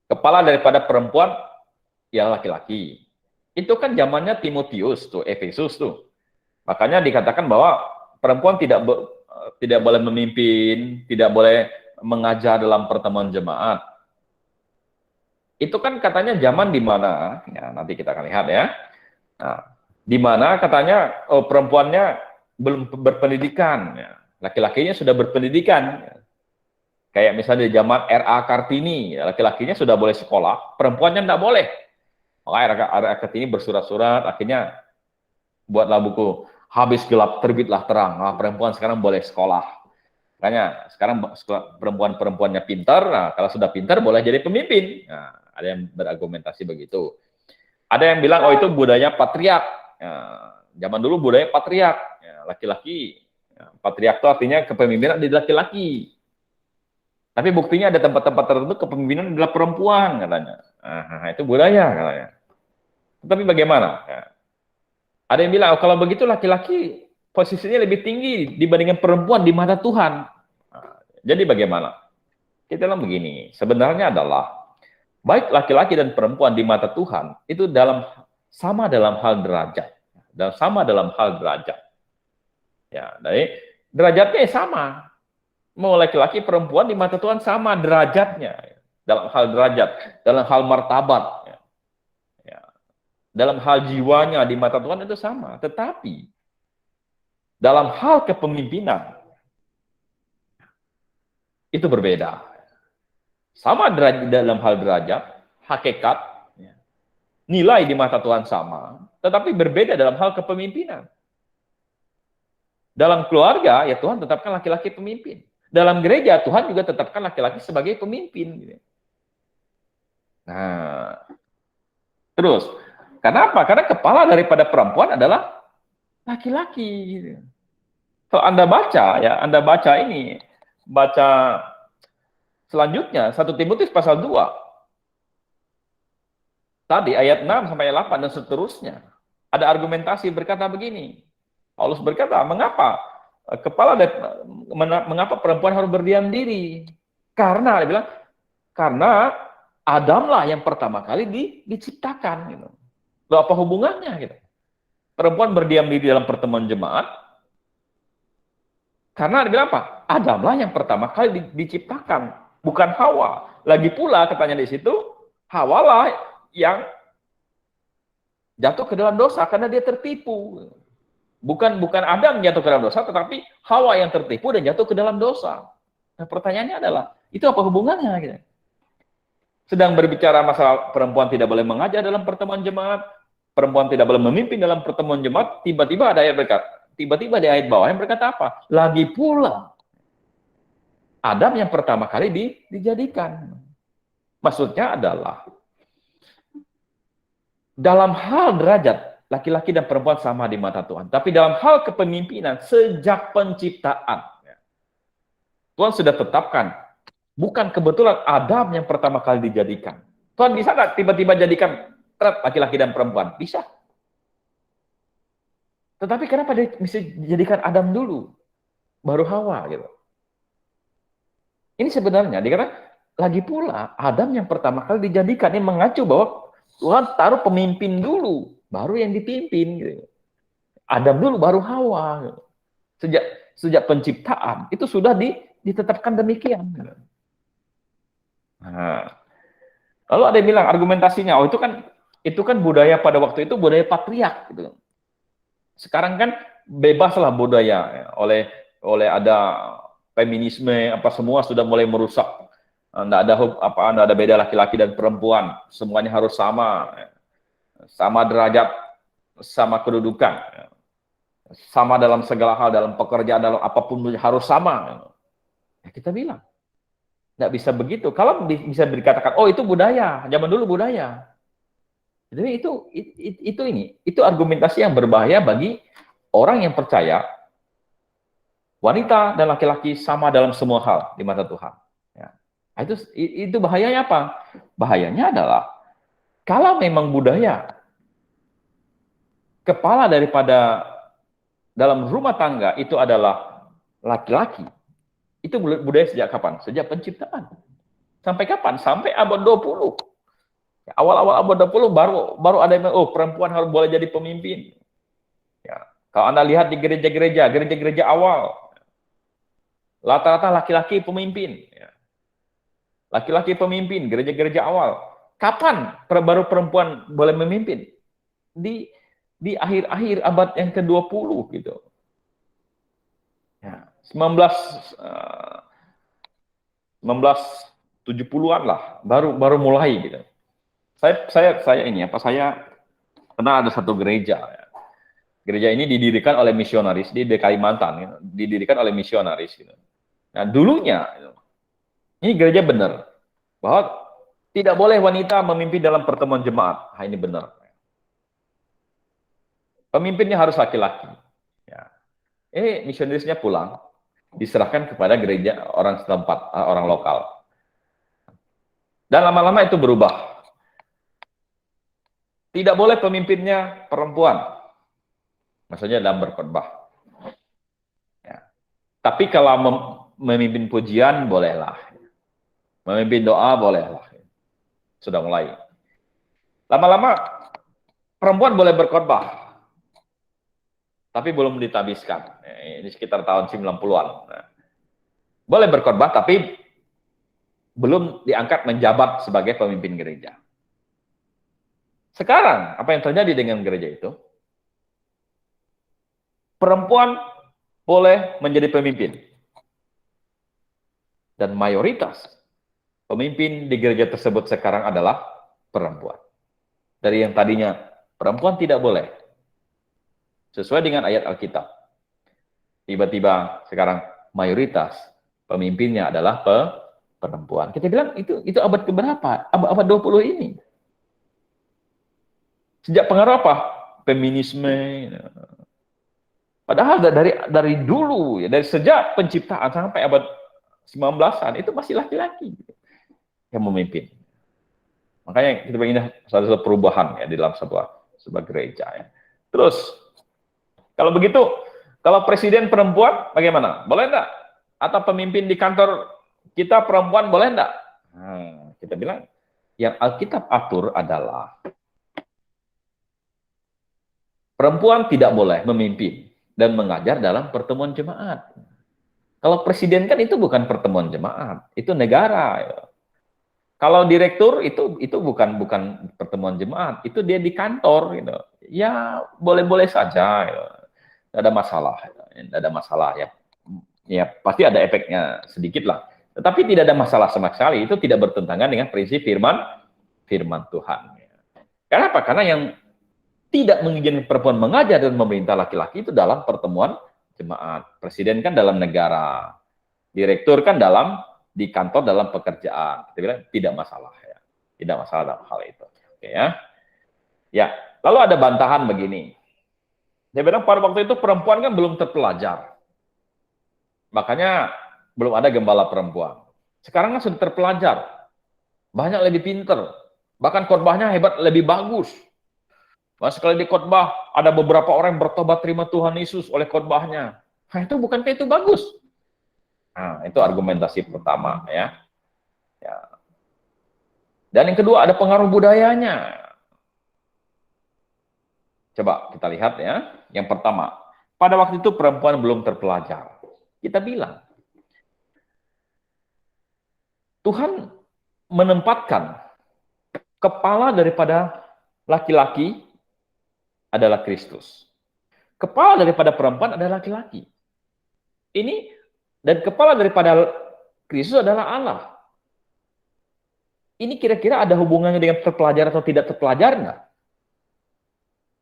Kepala daripada perempuan ya laki-laki. Itu kan zamannya Timotius tuh, Efesus tuh. Makanya dikatakan bahwa perempuan tidak boleh memimpin, tidak boleh mengajar dalam pertemuan jemaat. Itu kan katanya zaman di mana, ya nanti kita akan lihat ya. Nah, di mana katanya perempuannya belum berpendidikan, ya. Laki-lakinya sudah berpendidikan. Ya. Kayak misalnya di zaman R.A. Kartini, ya, laki-lakinya sudah boleh sekolah, perempuannya tidak boleh. Makanya R.A. Kartini bersurat-surat, akhirnya buatlah buku Habis Gelap Terbitlah Terang. Nah, perempuan sekarang boleh sekolah. Makanya sekarang perempuan-perempuannya pintar, nah, kalau sudah pintar boleh jadi pemimpin. Nah, ada yang berargumentasi begitu. Ada yang bilang, oh itu budaya patriark. Ya, zaman dulu budaya patriark. Ya, laki-laki. Ya, patriark itu artinya kepemimpinan di laki-laki. Tapi buktinya ada tempat-tempat tertentu kepemimpinan adalah perempuan, katanya. Nah, itu budaya, katanya. Tapi bagaimana? Ya. Ada yang bilang, oh, kalau begitu laki-laki posisinya lebih tinggi dibandingkan perempuan di mata Tuhan. Nah, jadi bagaimana? Kita bilang begini, sebenarnya adalah baik laki-laki dan perempuan di mata Tuhan itu sama dalam hal derajat, dan sama dalam hal derajat. Ya, dari derajatnya sama. Mau laki-laki perempuan di mata Tuhan sama derajatnya dalam hal derajat, dalam hal martabat. Ya. Dalam hal jiwanya di mata Tuhan itu sama, tetapi dalam hal kepemimpinan itu berbeda. Sama derajat dalam hal derajat, hakikat, nilai di mata Tuhan sama, tetapi berbeda dalam hal kepemimpinan. Dalam keluarga, ya Tuhan tetapkan laki-laki pemimpin. Dalam gereja, Tuhan juga tetapkan laki-laki sebagai pemimpin. Nah, terus, kenapa? Karena kepala daripada perempuan adalah laki-laki. Kalau Anda baca, ya Anda baca ini, baca selanjutnya, 1 Timotius pasal 2. Tadi ayat 6 sampai 8 dan seterusnya. Ada argumentasi berkata begini. Paulus berkata, mengapa mengapa perempuan harus berdiam diri? Karena dia bilang, karena Adamlah yang pertama kali diciptakan. Gitu. Loh, apa hubungannya? Gitu. Perempuan berdiam diri dalam pertemuan jemaat, karena dia bilang apa? Adamlah yang pertama kali diciptakan, bukan Hawa. Lagi pula katanya di situ, Hawalah yang jatuh ke dalam dosa karena dia tertipu. Bukan Adam yang jatuh ke dalam dosa, tetapi Hawa yang tertipu dan jatuh ke dalam dosa. Nah, pertanyaannya adalah, itu apa hubungannya? Gitu. Sedang berbicara masalah perempuan tidak boleh mengajar dalam pertemuan jemaat, perempuan tidak boleh memimpin dalam pertemuan jemaat, tiba-tiba ada ayat berkata, tiba-tiba di ayat bawah yang berkata apa? Lagi pula, Adam yang pertama kali dijadikan. Maksudnya adalah, dalam hal derajat, laki-laki dan perempuan sama di mata Tuhan. Tapi dalam hal kepemimpinan, sejak penciptaan, Tuhan sudah tetapkan, bukan kebetulan Adam yang pertama kali dijadikan. Tuhan bisa nggak tiba-tiba jadikan laki-laki dan perempuan? Bisa. Tetapi kenapa dia bisa jadikan Adam dulu, baru Hawa gitu? Ini sebenarnya dikatakan lagi pula Adam yang pertama kali dijadikan, ini mengacu bahwa Tuhan taruh pemimpin dulu, baru yang dipimpin. Gitu. Adam dulu, baru Hawa. Gitu. Sejak penciptaan itu sudah ditetapkan demikian. Gitu. Nah, lalu ada yang bilang argumentasinya, oh itu kan budaya pada waktu itu budaya patriark. Gitu. Sekarang kan bebaslah budaya ya, oleh ada feminisme apa semua sudah mulai merusak. Nggak ada beda laki-laki dan perempuan, semuanya harus sama, sama derajat, sama kedudukan, sama dalam segala hal, dalam pekerjaan, dalam apapun harus sama. Ya, kita bilang nggak bisa begitu. Kalau bisa dikatakan, oh itu budaya, zaman dulu budaya. Jadi itu argumentasi yang berbahaya bagi orang yang percaya wanita dan laki-laki sama dalam semua hal di mata Tuhan. Ya. Itu bahayanya apa? Bahayanya adalah kalau memang budaya kepala daripada dalam rumah tangga itu adalah laki-laki, itu budaya sejak kapan? Sejak penciptaan. Sampai kapan? Sampai abad 20. Awal-awal abad 20 baru ada yang perempuan harus boleh jadi pemimpin. Ya. Kalau Anda lihat di gereja-gereja awal, Rata-rata laki-laki pemimpin. Ya. Laki-laki pemimpin, gereja-gereja awal. Kapan baru perempuan boleh memimpin? Di akhir-akhir abad yang ke-20 gitu. Ya, 1970-an lah, baru mulai gitu. Saya kenal ada satu gereja. Ya. Gereja ini didirikan oleh misionaris di Kalimantan, gitu. Didirikan oleh misionaris gitu. Nah, dulunya ini gereja benar bahwa tidak boleh wanita memimpin dalam pertemuan jemaat. Nah, ini benar. Pemimpinnya harus laki-laki. Ya. Misionarisnya pulang, diserahkan kepada gereja orang setempat, orang lokal. Dan lama-lama itu berubah. Tidak boleh pemimpinnya perempuan. Maksudnya dalam berkhotbah. Ya. Tapi kalau memimpin pujian, bolehlah. Memimpin doa, bolehlah. Sudah mulai. Lama-lama, perempuan boleh berkhotbah. Tapi belum ditabiskan. Ini sekitar tahun 90-an. Nah, boleh berkhotbah, tapi belum diangkat menjabat sebagai pemimpin gereja. Sekarang, apa yang terjadi dengan gereja itu? Perempuan boleh menjadi pemimpin. Dan mayoritas pemimpin di gereja tersebut sekarang adalah perempuan. Dari yang tadinya perempuan tidak boleh. Sesuai dengan ayat Alkitab. Tiba-tiba sekarang mayoritas pemimpinnya adalah perempuan. Kita bilang itu abad keberapa? Abad 20 ini. Sejak pengaruh apa? Feminisme. Padahal dari dulu, ya, dari sejak penciptaan sampai abad 19-an, itu masih laki-laki yang memimpin. Makanya kita ingin satu perubahan ya di dalam sebuah gereja. Ya. Terus, kalau begitu, kalau presiden perempuan, bagaimana? Boleh enggak? Atau pemimpin di kantor kita perempuan, boleh enggak? Nah, kita bilang, yang Alkitab atur adalah perempuan tidak boleh memimpin dan mengajar dalam pertemuan jemaat. Kalau presiden kan itu bukan pertemuan jemaat, itu negara. Ya. Kalau direktur itu bukan pertemuan jemaat, itu dia di kantor. Gitu. Ya boleh-boleh saja, ya. Tidak ada masalah, tidak ada masalah ya. Ya pasti ada efeknya sedikit lah. Tetapi tidak ada masalah sama sekali. Itu tidak bertentangan dengan prinsip firman Tuhan. Kenapa? Karena yang tidak mengizinkan perempuan mengajar dan memerintah laki-laki itu dalam pertemuan jemaat. Presiden kan dalam negara, direktur kan di kantor dalam pekerjaan. Kita bilang tidak masalah ya, tidak masalah dalam hal itu. Oke ya. Ya, lalu ada bantahan begini. Dia bilang pada waktu itu perempuan kan belum terpelajar, makanya belum ada gembala perempuan. Sekarang kan sudah terpelajar, banyak lebih pinter, bahkan khotbahnya hebat, lebih bagus. Nah, sekali di khotbah, ada beberapa orang yang bertobat terima Tuhan Yesus oleh khotbahnya. Nah, itu bukankah itu bagus? Nah, itu argumentasi pertama ya. Ya. Dan yang kedua ada pengaruh budayanya. Coba kita lihat ya. Yang pertama, pada waktu itu perempuan belum terpelajar. Kita bilang, Tuhan menempatkan kepala daripada laki-laki adalah Kristus. Kepala daripada perempuan adalah laki-laki. Ini dan kepala daripada Kristus adalah Allah. Ini kira-kira ada hubungannya dengan terpelajar atau tidak terpelajar nggak?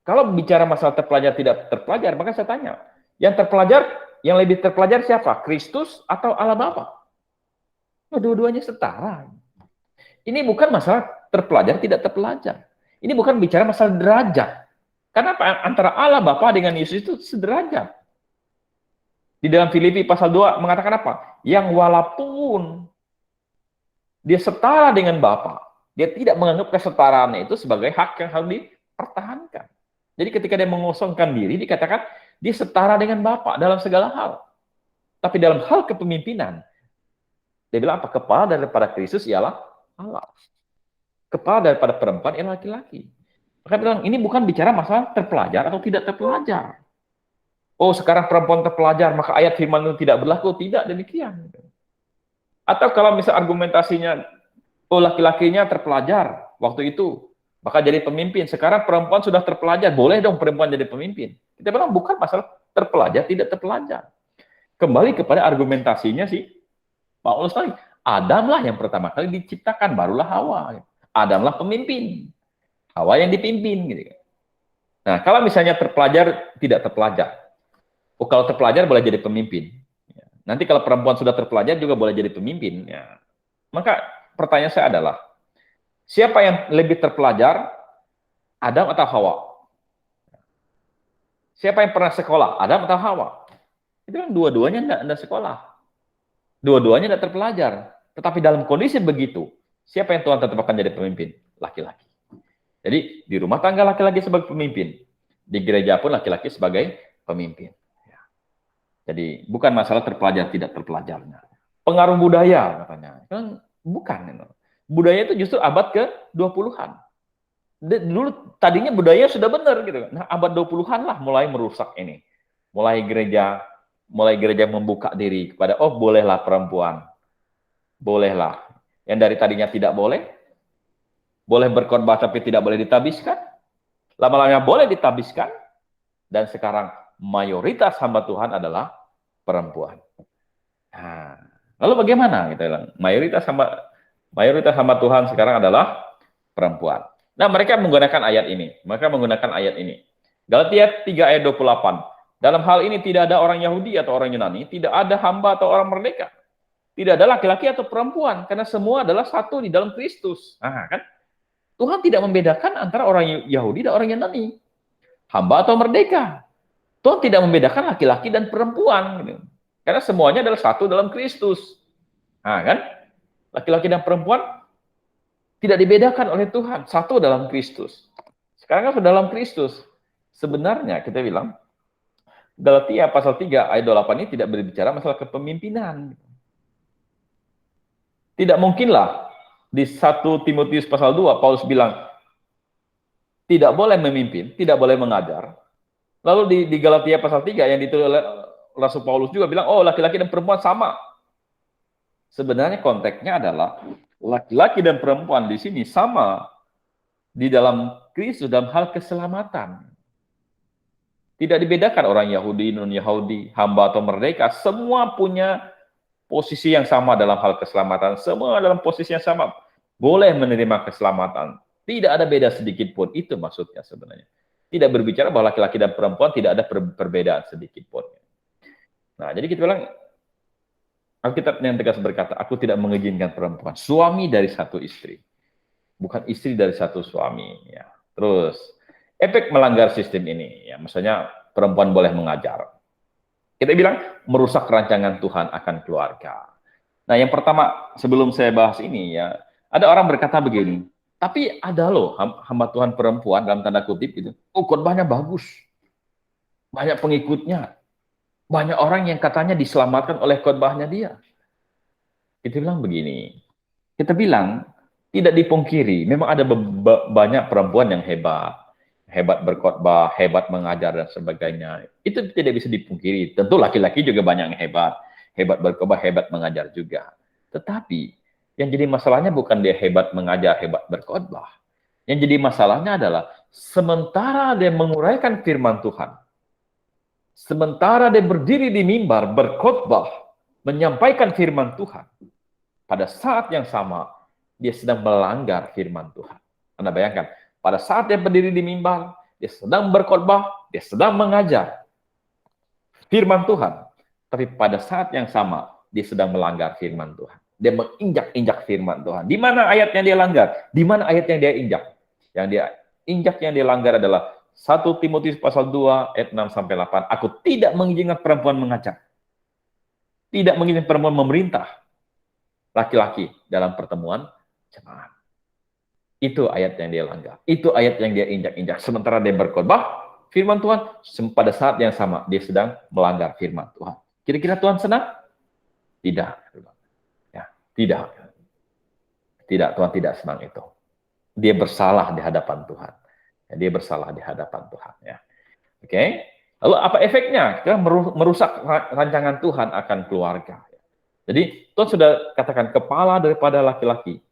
Kalau bicara masalah terpelajar tidak terpelajar, maka saya tanya, yang terpelajar, yang lebih terpelajar siapa? Kristus atau Allah Bapa? Oh, dua-duanya setara. Ini bukan masalah terpelajar tidak terpelajar. Ini bukan bicara masalah derajat. Karena antara Allah Bapa dengan Yesus itu sederajat. Di dalam Filipi pasal 2 mengatakan apa? Yang walaupun dia setara dengan Bapa, dia tidak menganggap kesetaraannya itu sebagai hak yang harus dipertahankan. Jadi ketika dia mengosongkan diri, dikatakan dia setara dengan Bapa dalam segala hal. Tapi dalam hal kepemimpinan, dia bilang apa? Kepala daripada Kristus ialah Allah. Kepala daripada perempuan ialah laki-laki. Maka bilang, ini bukan bicara masalah terpelajar atau tidak terpelajar. Oh, sekarang perempuan terpelajar, maka ayat firman itu tidak berlaku. Tidak demikian. Atau kalau misal argumentasinya, oh laki-lakinya terpelajar waktu itu, maka jadi pemimpin. Sekarang perempuan sudah terpelajar, boleh dong perempuan jadi pemimpin. Kita bilang bukan masalah terpelajar, tidak terpelajar. Kembali kepada argumentasinya sih, Paulus tadi, Adamlah yang pertama kali diciptakan, barulah Hawa. Adamlah pemimpin, Hawa yang dipimpin. Gitu. Nah, kalau misalnya terpelajar, tidak terpelajar. Oh, kalau terpelajar boleh jadi pemimpin. Nanti kalau perempuan sudah terpelajar juga boleh jadi pemimpin. Ya. Maka pertanyaan saya adalah, siapa yang lebih terpelajar, Adam atau Hawa? Siapa yang pernah sekolah, Adam atau Hawa? Itu kan dua-duanya tidak sekolah. Dua-duanya tidak terpelajar. Tetapi dalam kondisi begitu, siapa yang Tuhan tetapkan jadi pemimpin? Laki-laki. Jadi di rumah tangga laki-laki sebagai pemimpin. Di gereja pun laki-laki sebagai pemimpin. Jadi bukan masalah terpelajar tidak terpelajarnya. Pengaruh budaya katanya. Kan bukan. Budaya itu justru abad ke-20-an. Dulu tadinya budaya sudah benar gitu. Nah, abad 20-an lah mulai merusak ini. Mulai gereja membuka diri kepada bolehlah perempuan. Bolehlah. Yang dari tadinya tidak boleh berkhotbah tapi tidak boleh ditabiskan. Lama-lama boleh ditabiskan. Dan sekarang mayoritas hamba Tuhan adalah perempuan. Nah, lalu bagaimana? Kita bilang mayoritas hamba Tuhan sekarang adalah perempuan. Nah, mereka menggunakan ayat ini. Galatia 3 ayat 28. Dalam hal ini tidak ada orang Yahudi atau orang Yunani, tidak ada hamba atau orang merdeka. Tidak ada laki-laki atau perempuan, karena semua adalah satu di dalam Kristus. Nah, kan? Tuhan tidak membedakan antara orang Yahudi dan orang Yunani. Hamba atau merdeka. Tuhan tidak membedakan laki-laki dan perempuan. Gitu. Karena semuanya adalah satu dalam Kristus. Nah, kan? Laki-laki dan perempuan tidak dibedakan oleh Tuhan. Satu dalam Kristus. Sekarang kan sudah dalam Kristus. Sebenarnya kita bilang, Galatia pasal 3 ayat 28 ini tidak berbicara masalah kepemimpinan. Tidak mungkinlah di 1 Timotius pasal 2, Paulus bilang, tidak boleh memimpin, tidak boleh mengajar. Lalu di Galatia pasal 3 yang ditulis oleh Rasul Paulus juga bilang, laki-laki dan perempuan sama. Sebenarnya konteksnya adalah laki-laki dan perempuan di sini sama di dalam Kristus dalam hal keselamatan. Tidak dibedakan orang Yahudi, non-Yahudi, hamba atau merdeka, semua punya posisi yang sama dalam hal keselamatan. Semua dalam posisi yang sama. Boleh menerima keselamatan. Tidak ada beda sedikit pun. Itu maksudnya sebenarnya. Tidak berbicara bahwa laki-laki dan perempuan tidak ada perbedaan sedikit pun. Nah, jadi kita bilang, Alkitab yang tegas berkata, aku tidak mengizinkan perempuan. Suami dari satu istri. Bukan istri dari satu suami. Ya. Terus, efek melanggar sistem ini. Ya, misalnya perempuan boleh mengajar. Kita bilang, merusak rancangan Tuhan akan keluarga. Nah, yang pertama, sebelum saya bahas ini, ya, ada orang berkata begini, tapi ada loh hamba Tuhan perempuan dalam tanda kutip itu. Khotbahnya bagus. Banyak pengikutnya. Banyak orang yang katanya diselamatkan oleh khotbahnya dia. Kita bilang begini. Kita bilang tidak dipungkiri, memang ada banyak perempuan yang hebat berkhotbah, hebat mengajar dan sebagainya. Itu tidak bisa dipungkiri. Tentu laki-laki juga banyak yang hebat berkhotbah, hebat mengajar juga. Tetapi yang jadi masalahnya bukan dia hebat mengajar, hebat berkhotbah. Yang jadi masalahnya adalah sementara dia menguraikan firman Tuhan, sementara dia berdiri di mimbar berkhotbah, menyampaikan firman Tuhan, pada saat yang sama dia sedang melanggar firman Tuhan. Anda bayangkan, pada saat dia berdiri di mimbar, dia sedang berkhotbah, dia sedang mengajar firman Tuhan, tapi pada saat yang sama dia sedang melanggar firman Tuhan. Dia menginjak-injak firman Tuhan. Di mana ayat yang dia langgar? Di mana ayat yang dia injak? Yang dia injak, yang dia langgar adalah 1 Timotius pasal 2 ayat 6 sampai 8. Aku tidak mengizinkan perempuan mengajar. Tidak mengizinkan perempuan memerintah laki-laki dalam pertemuan jemaat. Itu ayat yang dia langgar. Itu ayat yang dia injak-injak. Sementara dia berkhotbah firman Tuhan, pada saat yang sama dia sedang melanggar firman Tuhan. Kira-kira Tuhan senang? Tidak. Ya, tidak. Tidak, Tuhan tidak senang itu. Dia bersalah di hadapan Tuhan. Ya, dia bersalah di hadapan Tuhan. Ya. Oke. Lalu apa efeknya? Kita merusak rancangan Tuhan akan keluarga. Jadi Tuhan sudah katakan kepala daripada laki-laki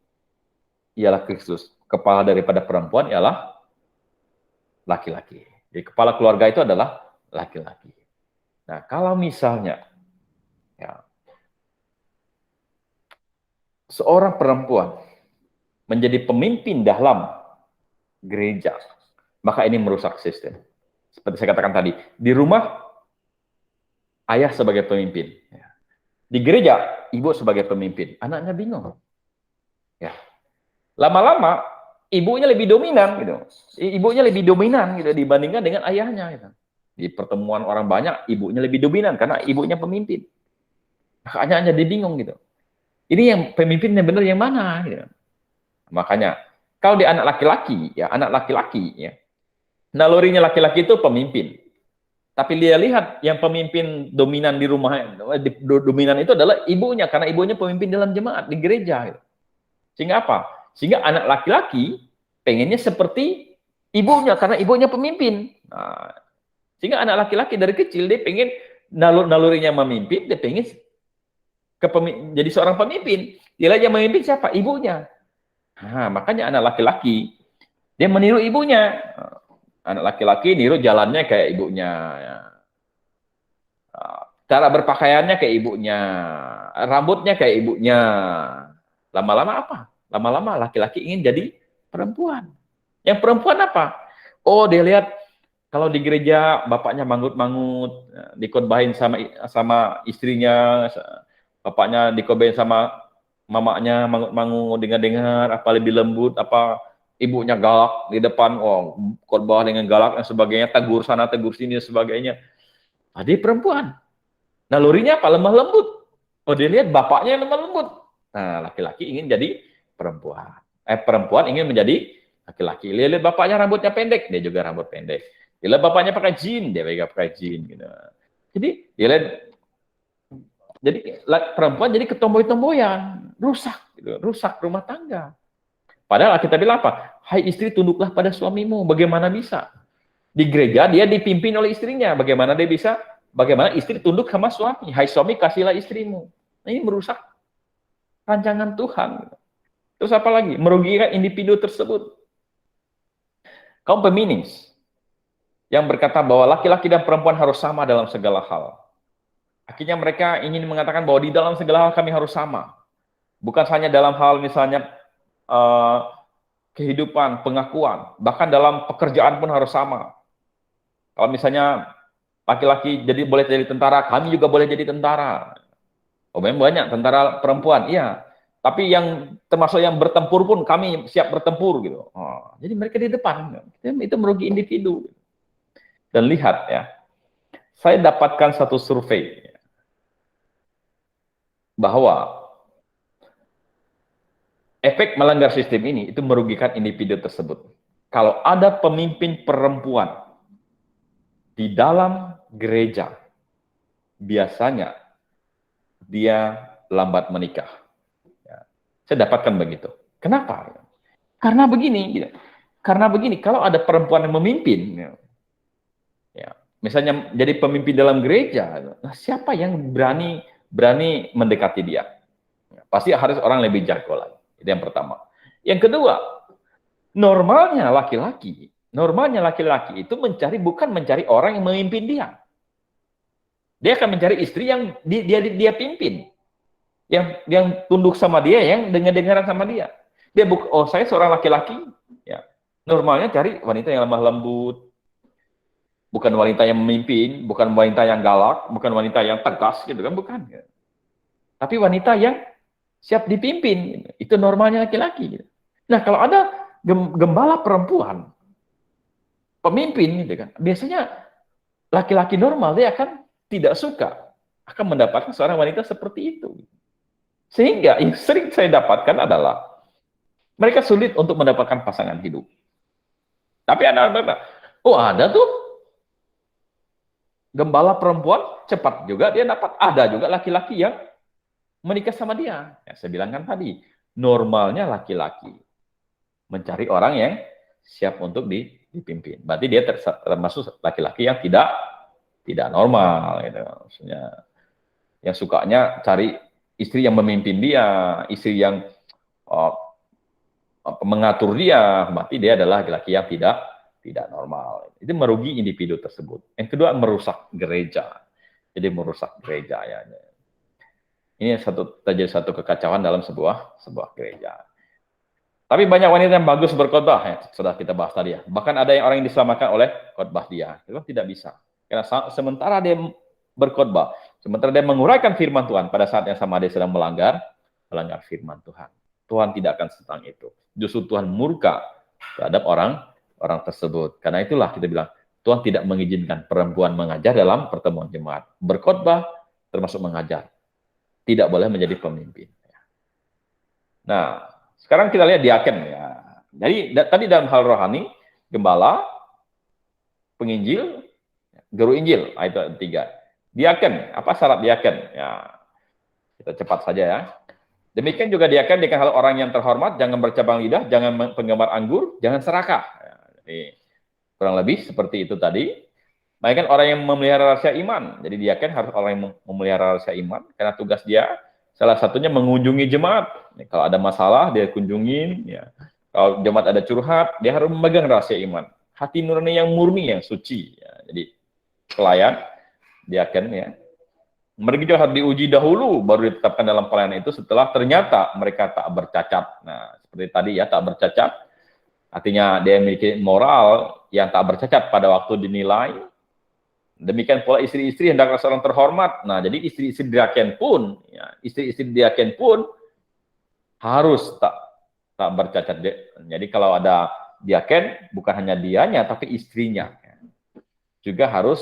ialah Kristus. Kepala daripada perempuan ialah laki-laki. Jadi kepala keluarga itu adalah laki-laki. Nah, kalau misalnya ya, seorang perempuan menjadi pemimpin dalam gereja, maka ini merusak sistem. Seperti saya katakan tadi, di rumah ayah sebagai pemimpin, di gereja ibu sebagai pemimpin, anaknya bingung. Ya, lama-lama ibunya lebih dominan gitu, dibandingkan dengan ayahnya gitu. Di pertemuan orang banyak, ibunya lebih dominan karena ibunya pemimpin. Makanya dia bingung gitu. Ini yang pemimpinnya benar yang mana? Gitu. Makanya kalau di anak laki-laki ya, nalurinya laki-laki itu pemimpin. Tapi dia lihat yang pemimpin dominan di rumah, dominan itu adalah ibunya, karena ibunya pemimpin dalam jemaat di gereja. Gitu. Sehingga apa? Sehingga anak laki-laki pengennya seperti ibunya, karena ibunya pemimpin. Nah, sehingga anak laki-laki dari kecil dia pengen nalurinya memimpin, dia pengen jadi seorang pemimpin. Dia lihat yang memimpin siapa? Ibunya. Nah, makanya anak laki-laki dia meniru ibunya. Anak laki-laki niru jalannya kayak ibunya. Cara berpakaiannya kayak ibunya. Rambutnya kayak ibunya. Lama-lama apa? Lama-lama laki-laki ingin jadi perempuan. Yang perempuan apa? Oh, dia lihat kalau di gereja bapaknya manggut-mangut, dikotbahin sama istrinya, bapaknya dikobain sama mamanya mangut-mangut, dengar-dengar apa lebih lembut, apa ibunya galak di depan, oh khotbah dengan galak dan sebagainya, tegur sana tegur sini dan sebagainya. Tadi perempuan, nalurinya apa? Lemah lembut. Oh, dia lihat bapaknya yang lemah lembut. Nah, laki-laki ingin jadi perempuan. Perempuan ingin menjadi laki-laki. Dia lihat bapaknya rambutnya pendek, dia juga rambut pendek. Dia lihat bapaknya pakai jeans, dia juga pakai jeans. Gitu. Jadi dia lihat, jadi perempuan jadi ketomboy-tomboyan, rusak, gitu, rusak rumah tangga. Padahal kita bilang apa? Hai istri, tunduklah pada suamimu. Bagaimana bisa? Di gereja dia dipimpin oleh istrinya. Bagaimana dia bisa? Bagaimana istri tunduk sama suami? Hai suami, kasihlah istrimu. Nah, ini merusak rancangan Tuhan. Terus apa lagi? Merugikan individu tersebut. Kaum feminis yang berkata bahwa laki-laki dan perempuan harus sama dalam segala hal. Akhirnya mereka ingin mengatakan bahwa di dalam segala hal kami harus sama. Bukan hanya dalam hal misalnya kehidupan, pengakuan, bahkan dalam pekerjaan pun harus sama. Kalau misalnya laki-laki boleh jadi tentara, kami juga boleh jadi tentara. Oh, memang banyak tentara perempuan, iya. Tapi yang termasuk yang bertempur pun kami siap bertempur gitu. Oh, jadi mereka di depan, itu merugi individu. Dan lihat ya, saya dapatkan satu survei bahwa efek melanggar sistem ini itu merugikan individu tersebut. Kalau ada pemimpin perempuan di dalam gereja, biasanya dia lambat menikah. Ya, saya dapatkan begitu. Kenapa? Karena begini. Karena begini, kalau ada perempuan yang memimpin, ya, misalnya jadi pemimpin dalam gereja, nah siapa yang berani mendekati dia? Ya, pasti harus orang lebih jago lagi. Itu yang pertama. Yang kedua, normalnya laki-laki itu bukan mencari orang yang memimpin dia. Dia akan mencari istri yang dia pimpin. Yang tunduk sama dia, yang dengar-dengaran sama dia. Saya seorang laki-laki, ya. Normalnya cari wanita yang lemah lembut, bukan wanita yang memimpin, bukan wanita yang galak, bukan wanita yang tegas gitu kan, bukan. Tapi wanita yang siap dipimpin. Itu normalnya laki-laki. Nah, kalau ada gembala perempuan, pemimpin gitu kan, biasanya laki-laki normal dia akan tidak suka, akan mendapatkan seorang wanita seperti itu. Sehingga yang sering saya dapatkan adalah mereka sulit untuk mendapatkan pasangan hidup. Tapi anak-anak, ada tuh gembala perempuan, cepat juga dia dapat. Ada juga laki-laki yang menikah sama dia. Ya, saya bilang kan tadi, normalnya laki-laki mencari orang yang siap untuk dipimpin. Berarti dia termasuk laki-laki yang tidak tidak normal gitu. Maksudnya yang sukanya cari istri yang memimpin dia, istri yang uh, mengatur dia, berarti dia adalah laki-laki yang tidak normal. Itu merugi individu tersebut. Yang kedua, merusak gereja. Jadi merusak gereja ya. Ini terjadi satu kekacauan dalam sebuah gereja. Tapi banyak wanita yang bagus berkhotbah, ya, sudah kita bahas tadi ya. Bahkan ada yang orang yang diselamatkan oleh khotbah dia. Itu tidak bisa. Karena sementara dia berkhotbah, sementara dia menguraikan firman Tuhan, pada saat yang sama dia sedang melanggar firman Tuhan. Tuhan tidak akan tentang itu. Justru Tuhan murka terhadap orang tersebut. Karena itulah kita bilang, Tuhan tidak mengizinkan perempuan mengajar dalam pertemuan jemaat. Berkhotbah termasuk mengajar. Tidak boleh menjadi pemimpin. Nah, sekarang kita lihat diaken ya. Jadi tadi dalam hal rohani, gembala, penginjil, guru Injil, itu 3. Diaken, apa syarat diaken? Ya, kita cepat saja ya. Demikian juga diaken dengan hal orang yang terhormat, jangan bercabang lidah, jangan penggemar anggur, jangan serakah. Ya, jadi kurang lebih seperti itu tadi. Bahkan orang yang memelihara rahasia iman. Jadi diaken harus orang yang memelihara rahasia iman, karena tugas dia salah satunya mengunjungi jemaat. Ya, kalau ada masalah, dia kunjungin. Ya. Kalau jemaat ada curhat, dia harus memegang rahasia iman. Hati nurani yang murni, yang suci. Ya. Jadi pelayan, diaken ya. Mereka juga harus diuji dahulu, baru ditetapkan dalam pelayanan itu setelah ternyata mereka tak bercacat. Nah, seperti tadi ya, tak bercacat. Artinya dia memiliki moral yang tak bercacat pada waktu dinilai. Demikian pula istri-istri hendaklah seorang terhormat. Nah, jadi istri-istri diaken pun, ya, istri-istri diaken pun harus tak bercacat. Jadi kalau ada diaken, bukan hanya dianya, tapi istrinya juga harus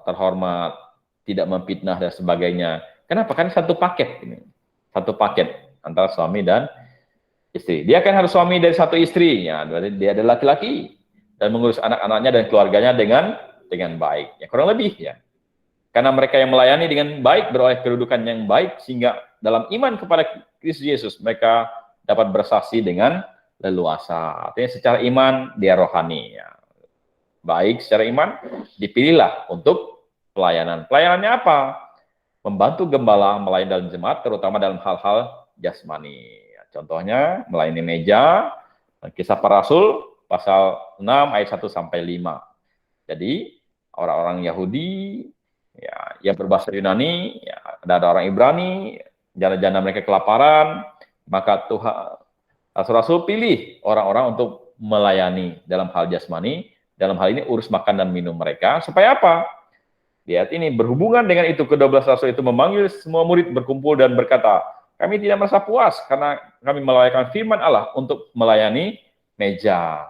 terhormat, tidak memfitnah dan sebagainya. Kenapa? Kan satu paket ini, satu paket antara suami dan istri. Dia kan harus suami dari satu istri, ya, berarti dia adalah laki-laki dan mengurus anak-anaknya dan keluarganya dengan baik. Ya kurang lebih ya. Karena mereka yang melayani dengan baik, beroleh kedudukan yang baik, sehingga dalam iman kepada Kristus Yesus mereka dapat bersaksi dengan leluasa. Artinya secara iman dia rohani. Ya. Baik secara iman dipilihlah untuk pelayanan. Pelayanannya apa? Membantu gembala melayani dalam jemaat, terutama dalam hal-hal jasmani. Ya, contohnya melayani meja, Kisah Para Rasul pasal 6 ayat 1 sampai 5. Jadi orang-orang Yahudi ya, yang berbahasa Yunani, ya, ada orang Ibrani, janda-janda mereka kelaparan, maka Tuhan Rasul-rasul pilih orang-orang untuk melayani dalam hal jasmani, dalam hal ini urus makan dan minum mereka, supaya apa? Lihat ini, berhubungan dengan itu, ke-12 rasul itu memanggil semua murid berkumpul dan berkata, kami tidak merasa puas karena kami melayani firman Allah untuk melayani meja.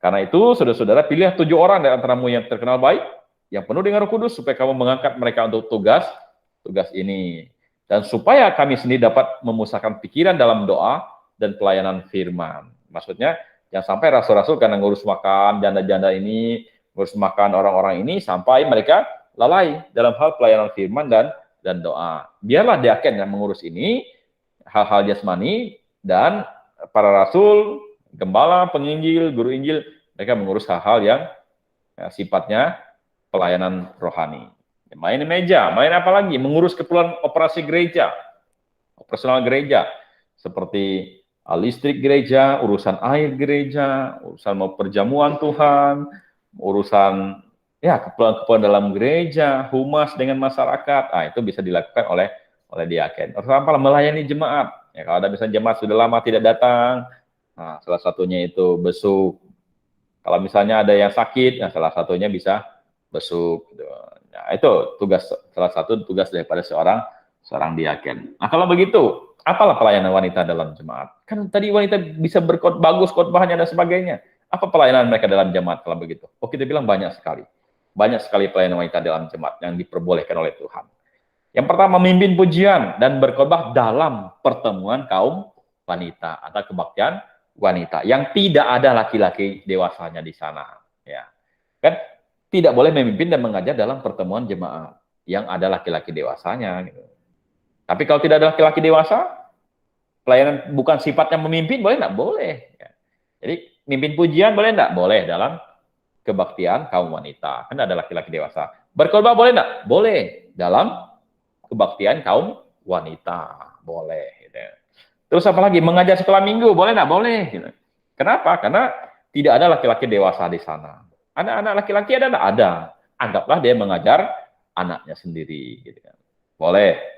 Karena itu, saudara-saudara, pilihlah 7 orang dari antaramu yang terkenal baik, yang penuh dengan Roh Kudus, supaya kamu mengangkat mereka untuk tugas ini. Dan supaya kami sendiri dapat memusahkan pikiran dalam doa dan pelayanan firman. Maksudnya, jangan sampai rasul-rasul karena ngurus makan janda-janda ini, ngurus makan orang-orang ini, sampai mereka lalai dalam hal pelayanan firman dan doa. Biarlah diaken yang mengurus ini, hal-hal jasmani, dan para rasul, gembala, penginjil, guru Injil, mereka mengurus hal-hal yang ya, sifatnya pelayanan rohani. Main meja, main apa lagi? Mengurus keperluan operasi gereja, operasional gereja, seperti listrik gereja, urusan air gereja, urusan mau perjamuan Tuhan, urusan ya keperluan dalam gereja, humas dengan masyarakat. Ah, itu bisa dilakukan oleh diaken. Urusan apa? Melayani jemaat. Ya, kalau ada misalnya jemaat sudah lama tidak datang, nah, salah satunya itu besuk. Kalau misalnya ada yang sakit, nah, salah satunya bisa besuk. Nah, itu salah satu tugas daripada seorang diaken. Nah, kalau begitu, apalah pelayanan wanita dalam jemaat? Kan tadi wanita bisa bagus khotbahnya dan sebagainya. Apa pelayanan mereka dalam jemaat kalau begitu? Oh, kita bilang banyak sekali. Banyak sekali pelayanan wanita dalam jemaat yang diperbolehkan oleh Tuhan. Yang pertama, memimpin pujian dan berkhotbah dalam pertemuan kaum wanita atau kebaktian wanita yang tidak ada laki-laki dewasanya di sana. Ya, kan tidak boleh memimpin dan mengajar dalam pertemuan jemaat yang ada laki-laki dewasanya. Gitu. Tapi kalau tidak ada laki-laki dewasa, pelayanan bukan sifatnya memimpin, boleh nggak? Boleh. Ya. Jadi, mimpin pujian boleh nggak? Boleh dalam kebaktian kaum wanita. Kan ada laki-laki dewasa. Berkhotbah boleh enggak? Boleh. Dalam kebaktian kaum wanita. Boleh. Gitu. Terus apa lagi? Mengajar sekolah minggu. Boleh enggak? Boleh. Gitu. Kenapa? Karena tidak ada laki-laki dewasa di sana. Anak-anak laki-laki ada enggak? Ada. Anggaplah dia mengajar anaknya sendiri. Gitu. Boleh.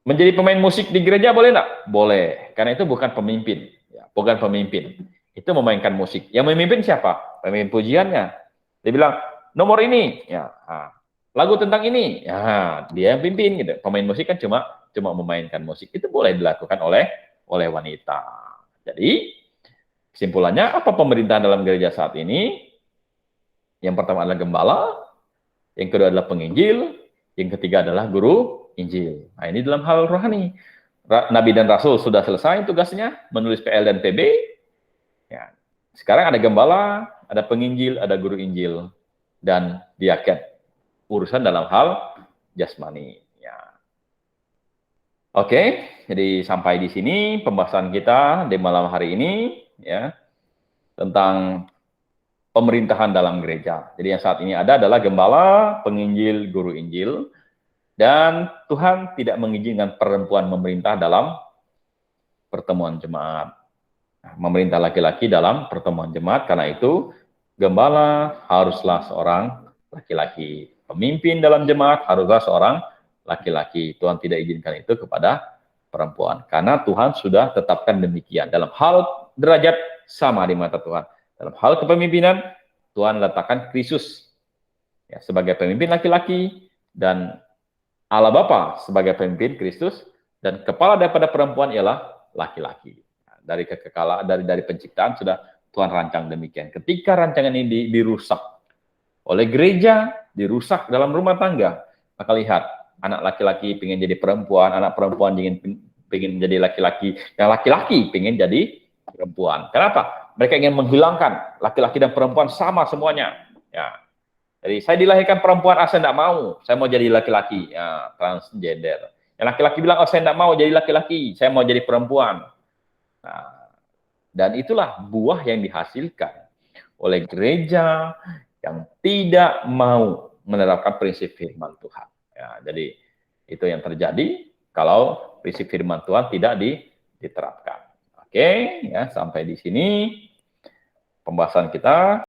Menjadi pemain musik di gereja boleh enggak? Boleh. Karena itu bukan pemimpin. Ya, bukan pemimpin. Itu memainkan musik. Yang memimpin siapa? Pemimpin pujiannya. Dia bilang, nomor ini. Ya, lagu tentang ini. Ya, dia yang pimpin. Gitu. Pemain musik kan cuma memainkan musik. Itu boleh dilakukan oleh wanita. Jadi, kesimpulannya, apa pemerintahan dalam gereja saat ini? Yang pertama adalah gembala. Yang kedua adalah penginjil. Yang ketiga adalah guru Injil. Nah, ini dalam hal rohani. Nabi dan Rasul sudah selesai tugasnya, menulis PL dan PB. Ya. Sekarang ada gembala, ada penginjil, ada guru Injil, dan diaken. Urusan dalam hal jasmani. Ya. Oke, jadi sampai di sini pembahasan kita di malam hari ini, ya, tentang pemerintahan dalam gereja. Jadi yang saat ini ada adalah gembala, penginjil, guru Injil. Dan Tuhan tidak mengizinkan perempuan memerintah dalam pertemuan jemaat. Memerintah laki-laki dalam pertemuan jemaat, karena itu gembala haruslah seorang laki-laki. Pemimpin dalam jemaat haruslah seorang laki-laki. Tuhan tidak izinkan itu kepada perempuan. Karena Tuhan sudah tetapkan demikian. Dalam hal derajat sama di mata Tuhan. Dalam hal kepemimpinan, Tuhan letakkan Kristus ya, sebagai pemimpin laki-laki, dan Allah Bapa sebagai pemimpin Kristus, dan kepala daripada perempuan ialah laki-laki. Dari kekekalan, dari penciptaan sudah Tuhan rancang demikian. Ketika rancangan ini dirusak oleh gereja, dirusak dalam rumah tangga, maka lihat, anak laki-laki pengen jadi perempuan, anak perempuan pengen jadi laki-laki, yang laki-laki pengen jadi perempuan. Kenapa? Mereka ingin menghilangkan laki-laki dan perempuan sama semuanya. Ya. Jadi saya dilahirkan perempuan, saya tidak mau, saya mau jadi laki-laki, ya, transgender. Yang laki-laki bilang, saya tidak mau jadi laki-laki, saya mau jadi perempuan. Nah, dan itulah buah yang dihasilkan oleh gereja yang tidak mau menerapkan prinsip firman Tuhan. Ya, jadi itu yang terjadi kalau prinsip firman Tuhan tidak diterapkan. Oke, ya, sampai di sini pembahasan kita.